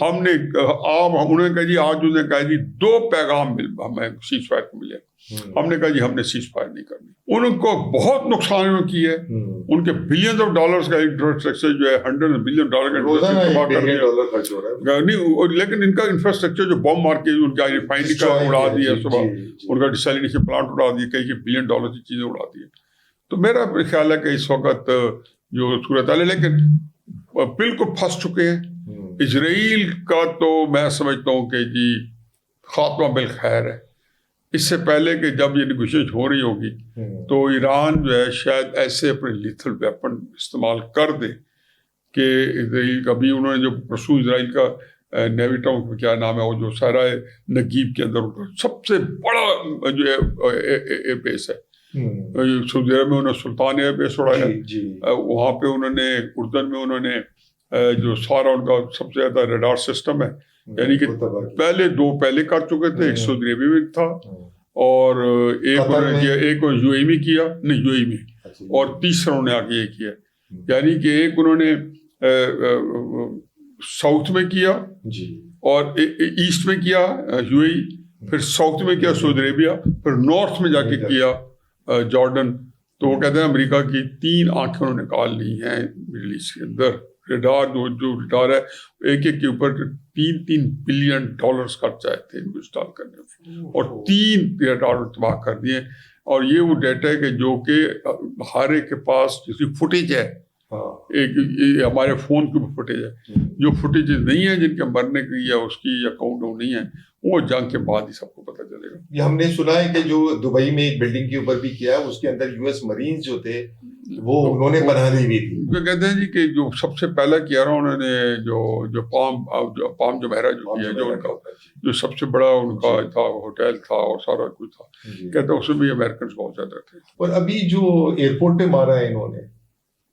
ہم نے انہوں نے کہا جی آج انہوں نے کہا جی 2 پیغام ہمیں سیز فائر کو ملے. ہم نے کہا جی ہم نے سیز فائر نہیں کرنی. ان کو بہت نقصان کی ہے. ان کے بلینز آف ڈالرز کا انفراسٹرکچر جو ہے $100 بلین کا لیکن ان کا انفراسٹرکچر جو بم مار کے ان کا ریفائنری کا اڑا دیا، صبح ان کا ڈیسیلینیشن پلانٹ اڑا دیا، کئی $1 بلین کی چیزیں اڑا دی. تو میرا خیال ہے کہ اس وقت جو صورتحال ہے لیکن بالکل پھنس چکے ہیں. اسرائیل کا تو میں سمجھتا ہوں کہ جی خاتمہ بالخیر ہے. اس سے پہلے کہ جب یہ نیگوشیشن ہو رہی ہوگی تو ایران جو ہے شاید ایسے اپنے لیتھل ویپن استعمال کر دے کہ اسرائیل کا بھی، انہوں نے جو پرسوں اسرائیل کا نیوی ٹاؤن کیا نام ہے وہ جو سہرائے نگیب کے اندر سب سے بڑا جو ہے ایئر بیس ہے. سعودی عرب میں انہوں نے سلطان ایئر بیس اڑایا. وہاں پہ انہوں نے اردن میں انہوں نے جو سارا ان کا سب سے زیادہ ریڈار سسٹم ہے، یعنی کہ پہلے 2 کر چکے تھے، ایک سعودی عربیہ میں تھا اور ایک انہوں نے کیا، ایک یو اے میں کیا، نہیں یو اے میں، اور تیسرا انہوں نے آگے یہ کیا. یعنی کہ ایک انہوں نے ساؤتھ میں کیا اور ایسٹ میں کیا یو اے، پھر ساؤتھ میں کیا سعودی عربیہ، پھر نارتھ میں جا کے کیا جارڈن. تو وہ کہتے ہیں امریکہ کی 3 آنکھیں انہوں نے نکال لی ہیں مڈل ایسٹ کے اندر. ریڈار جو ریڈار ہے ایک کے اوپر $3 بلین خرچ آئے تھے انسٹال کرنے میں، اور 3 ریڈار تباہ کر دیے. اور یہ وہ ڈیٹا ہے کہ جو کہ ہر ایک کے پاس جس کی فوٹیج ہے ایک یہ ہمارے فون کے اوپر فوٹیج ہے. جو فوٹیجز نہیں ہیں جن کے مرنے کی یا اس کی یا کاؤنٹ ڈاؤن نہیں ہے وہ جنگ کے بعد ہی سب کو پتہ چلے گا. یہ ہم نے سنا ہے کہ جو دبئی میں ایک بلڈنگ کے اوپر بھی کیا ہے اس کے اندر US مرینز جو تھے وہ انہوں نے پناہ لی ہوئی تھی. وہ کہتے ہیں جی کہ جو سب سے پہلا کیا رہا انہوں نے جو پام جمہرہ جو کیا جو ان کا جو سب سے بڑا ان کا تھا ہوٹل تھا اور سارا کچھ تھا, کہتے ہیں اس میں بھی امریکنز بہت زیادہ تھے. اور ابھی جو ایئرپورٹ پہ مارا ہے انہوں نے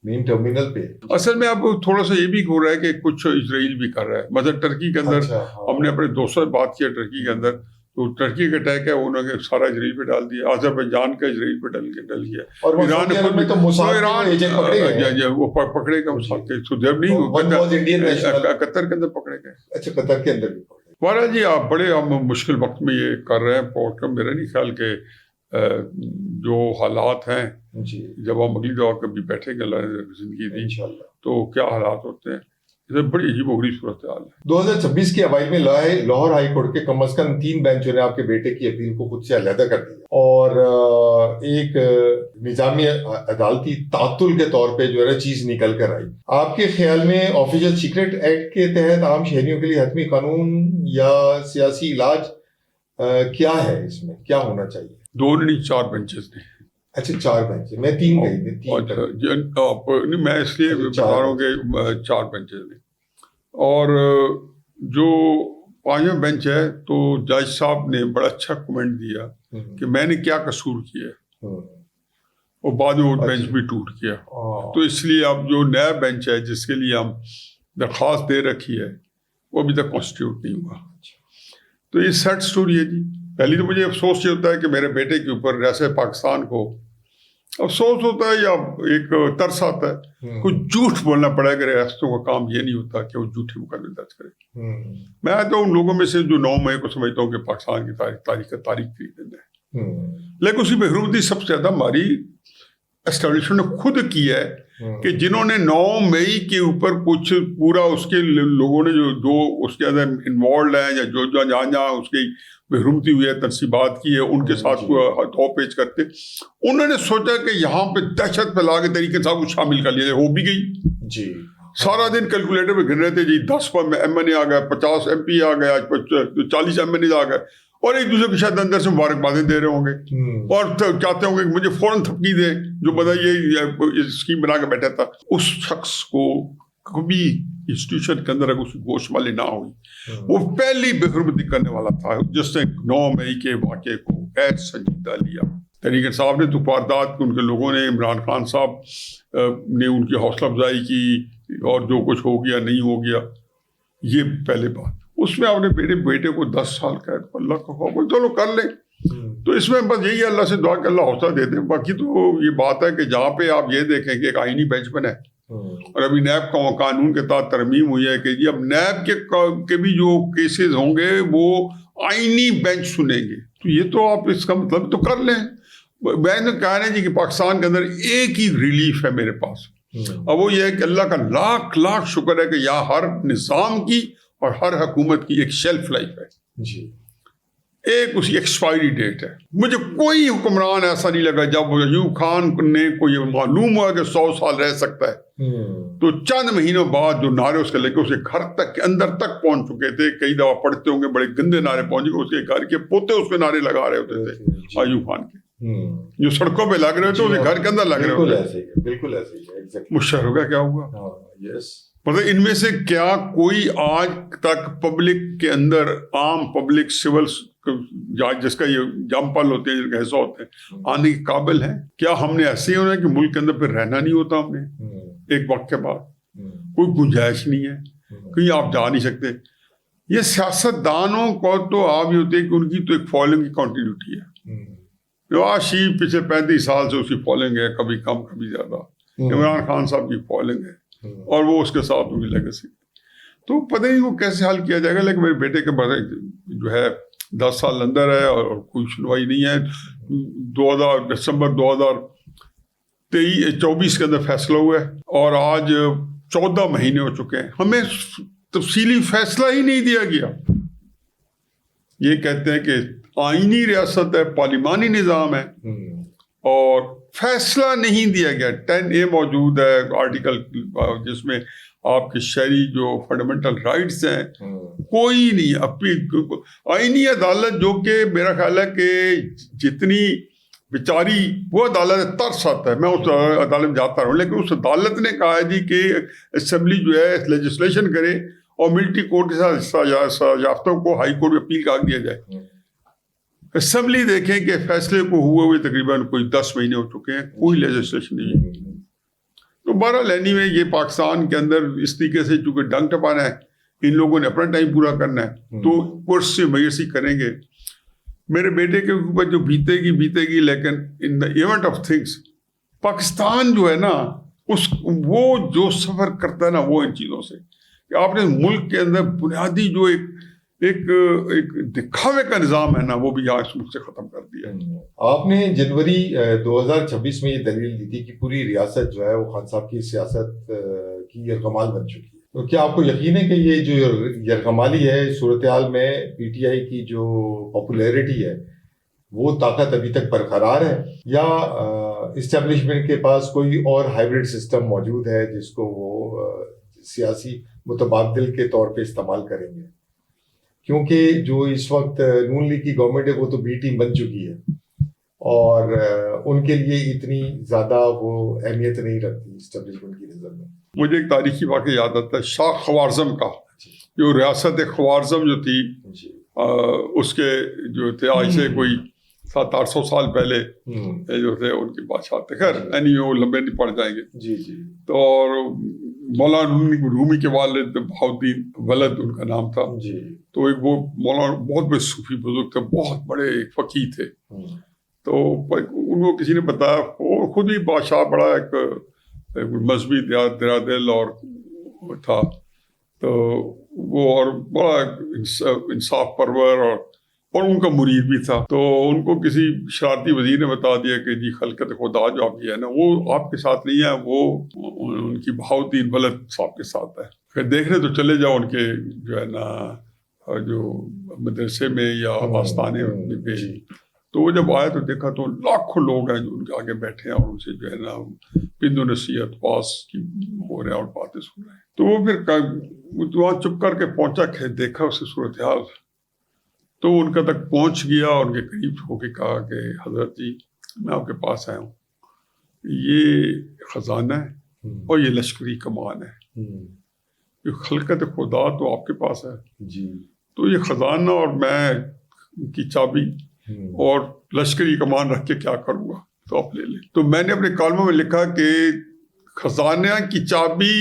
مین ٹرمینل پہ, اصل میں اب تھوڑا سا یہ بھی ہو رہا ہے کہ کچھ اسرائیل بھی کر رہا ہے. مثلا ٹرکی کے اندر ہم نے اپنے دوستوں سے بات کیا ٹرکی کے اندر, تو ٹرکی کا اٹیک ہے انہوں نے سارا اسرائیل پہ ڈال دیا. آذربائیجان کا اسرائیل پہ ڈل گیا. ایران میں تو وہ پکڑے گئے قطر کے اندر پکڑے گئے. اچھا قطر کے اندر بھی پکڑے. بہرحال جی آپ بڑے ہم مشکل وقت میں یہ کر رہے ہیں پہنچ کر. میرا نہیں خیال کہ جو حالات ہیں جب ہم اگلی دفعہ کبھی بیٹھیں گے زندگی دی تو کیا حالات ہوتے ہیں, بڑی عجیب و غریب صورتحال ہے. 2026 کے اوائل میں لاہور ہائی کورٹ کے کم از کم 3 بینچوں نے آپ کے بیٹے کی اپیل کو خود سے علیحدہ کر دیا اور ایک نظامی عدالتی تعطل کے طور پہ جو ہے چیز نکل کر آئی. آپ کے خیال میں آفیشل سیکرٹ ایکٹ کے تحت عام شہریوں کے لیے حتمی قانون یا سیاسی علاج کیا ہے, اس میں کیا ہونا چاہیے؟ 2 نہیں 4 بینچز نے. اچھا 4 بینچ, میں 3 گئی تھی. میں اس لیے بتا رہا ہوں کہ 4 بینچز نے. اور جو 5واں بینچ ہے تو جج صاحب نے بڑا اچھا کمنٹ دیا کہ میں نے کیا قصور کیا اور بعد میں وہ بینچ بھی ٹوٹ گیا. تو اس لیے اب جو نیا بینچ ہے جس کے لیے ہم درخواست دے رکھی ہے وہ ابھی تک کانسٹیٹیوٹ نہیں ہوا. تو یہ سیڈ سٹوری ہے جی. پہلی تو مجھے افسوس یہ ہوتا ہے کہ میرے بیٹے کے اوپر ریاست پاکستان کو افسوس ہوتا ہے یا ایک ترس آتا ہے. کچھ جھوٹ بولنا پڑا ہے کہ ریاستوں کا کام یہ نہیں ہوتا کہ وہ جھوٹے مقدمے درج کرے. میں تو ان لوگوں میں سے جو 9 مئی کو سمجھتا ہوں کہ پاکستان کی تاریخ خرید ہے, لیکن اسی میں حکومتی سب سے زیادہ ہماری اسٹیبلشمنٹ نے خود کیا ہے کہ جنہوں نے 9 مئی کے اوپر کچھ پورا اس کے لوگوں نے جو اس کے اندر انوالوڈ ہیں یا جو جہاں اس کی محرومتی ہوئی ہے تنصیبات کی ہے ان کے ساتھ دو پیچ کرتے, انہوں نے سوچا کہ یہاں پہ دہشت پھیلا کے طریقے سے کو شامل کر لیا. ہو بھی گئی جی. سارا دن کیلکولیٹر پہ گن رہے تھے جی 10 MNA آ گئے, 50 MP آ گئے, 40 MNA آ گئے, اور ایک دوسرے کے شاید اندر سے مبارکبادیں دے رہے ہوں گے اور چاہتے ہوں گے کہ مجھے فوراً تھپکی دیں جو بتا یہ اسکیم بنا کے بیٹھا تھا. اس شخص کو کبھی انسٹیٹیوشن کے اندر اگر اس کی گوشت والی نہ ہوئی, وہ پہلی بے حرمتی کرنے والا تھا جس نے 9 مئی کے واقعے کو ایز سنجیدہ لیا. تحریک انصاف نے تو واردات ان کے لوگوں نے عمران خان صاحب نے ان کی حوصلہ افزائی کی اور جو کچھ ہو گیا نہیں ہو گیا یہ پہلے بات. اس میں آپ نے میرے بیٹے کو 10 سال قید, اللہ کا خوف, چلو کر لیں. تو اس میں بس یہی اللہ سے دعا کہ اللہ حوصلہ دے دیں. باقی تو یہ بات ہے کہ جہاں پہ آپ یہ دیکھیں کہ ایک آئینی بینچ بنا ہے اور ابھی نیب کا قانون کے تحت ترمیم ہوئی ہے کہ جی اب نیب کے بھی جو کیسز ہوں گے وہ آئینی بینچ سنیں گے. تو یہ تو آپ اس کا مطلب تو کر لیں. میں نے کہا ہے جی کہ پاکستان کے اندر ایک ہی ریلیف ہے میرے پاس, اب وہ یہ ہے کہ اللہ کا لاکھ لاکھ شکر ہے کہ یہاں ہر نظام کی اور ہر حکومت کی ایک شیلف لائف ہے جی, ایک اسی ایکسپائری ڈیٹ ہے. مجھے کوئی حکمران ایسا نہیں لگا جب ایوب خان نے کو یہ معلوم ہوا کہ 100 سال رہ سکتا ہے تو چند مہینوں بعد جو نعرے اس کے لے کے اسے گھر تک اندر تک پہنچ چکے تھے. کئی دفعہ پڑھتے ہوں گے بڑے گندے نعرے پہنچ گئے, اس کے گھر کے پوتے اس پہ نعرے لگا رہے ہوتے تھے ایوب خان کے, جو سڑکوں پہ لگ رہے ہوتے اسے گھر کے اندر لگ رہے ہوتے. بالکل ایسے ہی مشرف کا کیا ہوگا, مطلب ان میں سے کیا کوئی آج تک پبلک کے اندر عام پبلک سول جس کا یہ جمپل ہوتے ہیں جن کا حصہ ہوتے ہیں آنے کے قابل ہیں؟ کیا ہم نے ایسے ہی ہونا ہے کہ ملک کے اندر پھر رہنا نہیں ہوتا؟ ہم نے ایک وقت کے بعد کوئی گنجائش نہیں ہے, کہیں آپ جا نہیں سکتے. یہ سیاست دانوں کو تو آپ یہ ہوتے ہیں کہ ان کی تو ایک فالوئنگ کی کنٹینیوٹی ہے. آشی پچھلے 35 سال سے اس کی فالوئنگ ہے, کبھی کم کبھی زیادہ. عمران خان صاحب کی فالوئنگ ہے اور وہ اس کے ساتھ ان کی لیگیسی. تو پتہ نہیں وہ کیسے حل کیا جائے گا. لیکن میرے بیٹے کے بعد جو ہے 10 سال اندر ہے اور کوئی سنوائی نہیں ہے. دسمبر 2024 کے اندر فیصلہ ہوا ہے اور آج 14 مہینے ہو چکے ہیں. ہمیں تفصیلی فیصلہ ہی نہیں دیا گیا. یہ کہتے ہیں کہ آئینی ریاست ہے, پارلیمانی نظام ہے اور فیصلہ نہیں دیا گیا. 10A موجود ہے آرٹیکل جس میں آپ کے شہری جو فنڈامنٹل رائٹس ہیں کوئی نہیں. اپنی آئینی عدالت جو کہ میرا خیال ہے کہ جتنی بیچاری وہ عدالت ترس آتا ہے, میں اس عدالت میں جاتا رہوں, لیکن اس عدالت نے کہا ہے جی کہ اسمبلی جو ہے لیجسلیشن کرے اور ملٹری کورٹ کے ساتھ سزا یافتوں کو ہائی کورٹ میں اپیل کر دیا جائے. اسمبلی دیکھیں کہ فیصلے کو ہوئے تقریباً کوئی 10 مہینے ہو چکے ہیں, کوئی لیجسلیشن نہیں ہے. تو بہرحال اینی وے یہ پاکستان کے اندر اس طریقے سے چونکہ ڈنگ ٹپانا ہے, ان لوگوں نے اپنا ٹائم پورا کرنا ہے تو کورس سے میسر کریں گے. میرے بیٹے کے اوپر جو بیتے گی, لیکن in the event of things Pakistan جو ہے نا وہ جو سفر کرتا ہے نا وہ ان چیزوں سے کہ آپ نے ملک کے اندر بنیادی جو ایک دکھاوے کا نظام ہے نا وہ بھی آج ملک سے ختم کر دیا ہے. آپ نے جنوری 2026 میں یہ دلیل دی تھی کہ پوری ریاست جو ہے وہ خان صاحب کی سیاست کی یرغمال بن چکی ہے. تو کیا آپ کو یقین ہے کہ یہ جو یرغمالی ہے صورتحال میں پی ٹی آئی کی جو پاپولیرٹی ہے وہ طاقت ابھی تک برقرار ہے, یا اسٹیبلشمنٹ کے پاس کوئی اور ہائیبرڈ سسٹم موجود ہے جس کو وہ سیاسی متبادل کے طور پہ استعمال کریں گے؟ کیونکہ جو اس وقت نون لیگ کی گورنمنٹ ہے وہ تو بی ٹیم بن چکی ہے اور ان کے لیے اتنی زیادہ وہ اہمیت نہیں رکھتی اسٹیبلشمنٹ کی نظر میں. مجھے ایک تاریخی واقعہ یاد آتا ہے, شاہ خوارزم کا, جو ریاست خوارزم جو تھی اس کے جو تھے آج سے کوئی 700-800 سال پہلے جو تھے ان کے بادشاہ تھے. خیر یعنی وہ لمبے نہیں پڑ جائیں گے. تو اور مولانا رومی کے والد بہاؤدین ولد ان کا نام تھا. تو ایک وہ مولانا بہت بڑے صوفی بزرگ تھے, بہت بڑے فقیہ تھے. تو ان کو کسی نے بتایا, وہ خود ہی بادشاہ بڑا ایک مذہبی دل اور تھا, تو وہ اور بڑا انصاف پرور اور ان کا مرید بھی تھا. تو ان کو کسی شرارتی وزیر نے بتا دیا کہ جی خلقت خدا جو آپ کی ہے نا وہ آپ کے ساتھ نہیں ہے, وہ ان کی بہاؤدین ولد صاحب کے ساتھ ہے. پھر دیکھنے تو چلے جاؤ ان کے جو ہے نا جو مدرسے میں یا آستانے میں. تو وہ جب آئے تو دیکھا تو لاکھوں لوگ ہیں جو ان کے آگے بیٹھے ہیں اور ان سے جو ہے نا پند و نصیحت پاس کی ہو رہے ہیں اور باتیں سن رہے ہیں. تو وہ پھر وہاں چپ کر کے پہنچا کہ دیکھا اس کی صورتحال, تو ان کا تک پہنچ گیا اور ان کے قریب ہو کے کہا کہ حضرت جی میں آپ کے پاس آیا ہوں, یہ خزانہ ہے اور یہ لشکری کمان ہے, یہ خلقت خدا تو آپ کے پاس ہے جی, تو یہ خزانہ اور میں کی چابی اور لشکری کمان رکھ کے کیا کروں گا, تو آپ لے لیں. تو میں نے اپنے کالموں میں لکھا کہ خزانہ کی چابی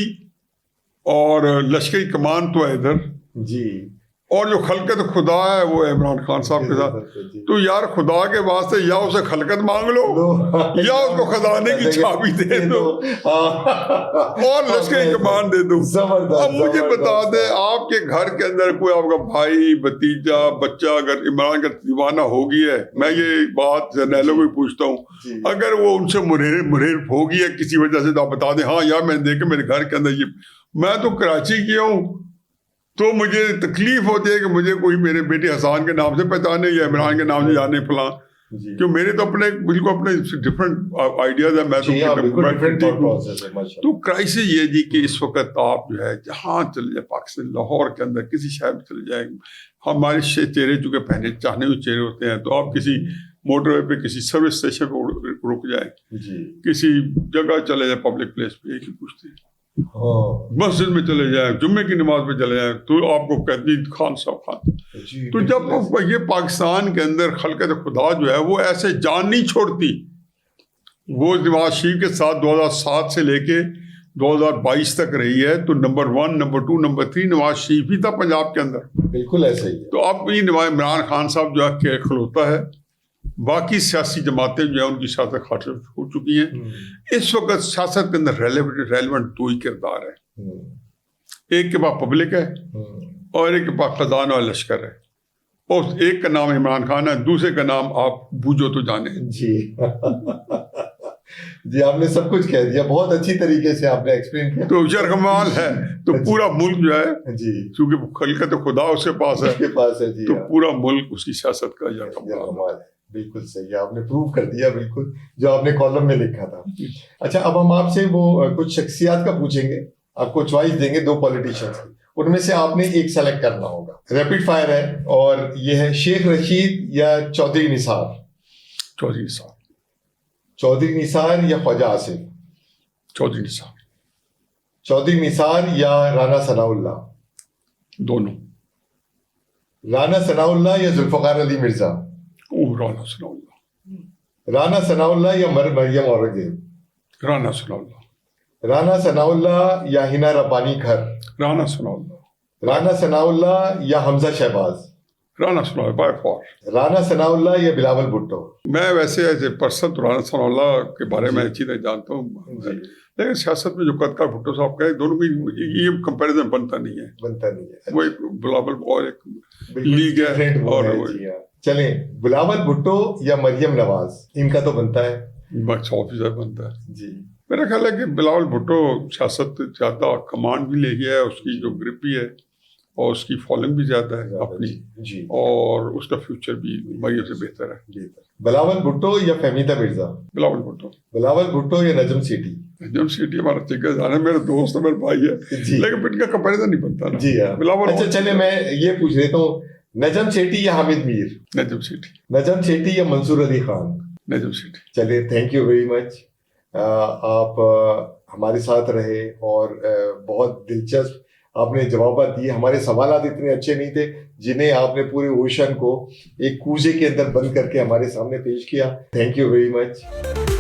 اور لشکری کمان تو ہے ادھر جی, اور جو خلقت خدا ہے وہ عمران خان صاحب کے ساتھ. تو یار خدا کے واسطے یا اسے خلقت مانگ لو یا اس کو خزانے کی چابی دے دو اور لشکری کمان دے دو. اب مجھے بتا دیں آپ کے گھر کے اندر کوئی آپ کا بھائی بھتیجا بچہ اگر عمران کا دیوانہ ہو گیا ہے, میں یہ بات جرنیلوں کو پوچھتا ہوں, اگر وہ ان سے مرہر ہو گئی ہے کسی وجہ سے تو آپ بتا دیں ہاں یار میں نے دیکھا میرے گھر کے اندر یہ, میں تو کراچی کیا ہوں تو مجھے تکلیف ہوتی ہے کہ مجھے کوئی میرے بیٹے حسان کے نام سے پہچانے یا عمران کے نام سے جانے فلاں, کیوں میرے تو اپنے بالکل اپنے ڈفرینٹ آئیڈیاز ہیں. میں تو کرائسس یہ جی کہ اس وقت آپ جو ہے جہاں چلے جائیں پاکستان لاہور کے اندر کسی شہر میں چلے جائیں, ہمارے چہرے چونکہ پہنے چاہنے ہوئے چہرے ہوتے ہیں, تو آپ کسی موٹر وے پہ کسی سروس اسٹیشن پہ رک جائیں, کسی جگہ چلے جائیں پبلک پلیس پہ, ایک ہی پوچھتے ہیں مسجد میں چلے جائیں جمعے کی نماز میں چلے جائیں تو آپ کو کہتے ہیں خان صاحب خان. تو جب یہ پاکستان کے اندر خلقت خدا جو ہے وہ ایسے جان نہیں چھوڑتی, وہ نواز شریف کے ساتھ 2007 سے لے کے 2022 تک رہی ہے, تو number 1 number 2 number 3 Nawaz Sharif ہی تھا پنجاب کے اندر, بالکل ایسا ہی ہے. تو اب یہ عمران خان صاحب جو ہے کھلوتا ہے, باقی سیاسی جماعتیں جو ہیں ان کی سیاست خاطر ہو چکی ہیں. اس وقت سیاست کے اندر ریلیونٹ دو ہی کردار ہے, ایک کے پاس پبلک ہے اور ایک کے پاس خزانہ اور لشکر ہے, اور ایک کا نام عمران خان ہے, دوسرے کا نام آپ بوجھو تو جانے. جی جی آپ نے سب کچھ کہہ دیا, بہت اچھی طریقے سے آپ نے ایکسپلین کیا. تو یرغمال ہے تو پورا ملک جو ہے جی چونکہ خلقت خدا اس کے پاس ہے, تو پورا ملک اس کی سیاست کا یرغمال ہے. بالکل صحیح ہے, آپ نے پروو کر دیا بالکل جو آپ نے کالم میں لکھا تھا. اچھا, اب ہم آپ سے وہ کچھ شخصیات کا پوچھیں گے, آپ کو چوائس دیں گے 2 پولیٹیشینس کی, ان میں سے آپ نے ایک سلیکٹ کرنا ہوگا. ریپڈ فائر ہے, اور یہ ہے شیخ رشید یا چودھری نثار. چودھری نثار. چودھری نثار یا خواجہ آصف. چودھری نثار. چودھری نثار یا رانا ثناء اللہ. دونوں. رانا ثناء اللہ یا ذوالفقار علی مرزا. رانا ثناء اللہ. رانا ثناء اللہ یا مریم اورنگزیب. رانا ثناء اللہ. رانا ثناء اللہ یا ہنا ربانی کھر. رانا ثناء اللہ. رانا ثناء اللہ یا حمزہ شہباز. رانا ثناء اللہ بائی فار. رانا ثناء اللہ یا بلاول بھٹو. میں ویسے ایز اے پرسن تو رانا ثناء اللہ کے بارے میں چیزیں جانتا ہوں, لیکن سیاست میں جو قدکار بھٹو صاحب کہے, دونوں کی یہ کمپیریزن بنتا نہیں ہے. بنتا نہیں ہے. وہ ایک بلاول اور ایک لیگ ہے. اور چلیں, بلاول بھٹو یا مریم نواز, ان کا تو بنتا ہے. 100% بنتا ہے جی. میرا خیال ہے کہ بلاول بھٹو سیاست زیادہ کمانڈ بھی لے گیا ہے, اس کی جو گرپ بھی ہے اور اس کی فالوئنگ بھی زیادہ ہے اپنی, جی, اور اس کا فیوچر بھی مریم سے بہتر ہے. بلاول بھٹو یا فہمیدہ مرزا. بلاول بھٹو. بلاول بھٹو یا نجم سیٹھی. نجم سیٹھی ہمارا ٹھیکہ جانا ہے, میرے دوست ہے, میرے بھائی ہے, لیکن ان کا کمپیریزن نہیں بنتا نا. جی ہاں. بلاول. اچھا چلے میں یہ پوچھ لیتا ہوں, نجم سیٹھی یا حامد میر. نجم سیٹھی. نجم سیٹھی یا منصور علی خان. نجم سیٹھی. چلیے, تھینک یو ویری مچ. آپ ہمارے ساتھ رہے اور بہت دلچسپ آپ نے جوابات دیے. ہمارے سوالات اتنے اچھے نہیں تھے جنہیں آپ نے پورے اوشن کو ایک کوزے کے اندر بند کر کے ہمارے سامنے پیش کیا. Thank you very much.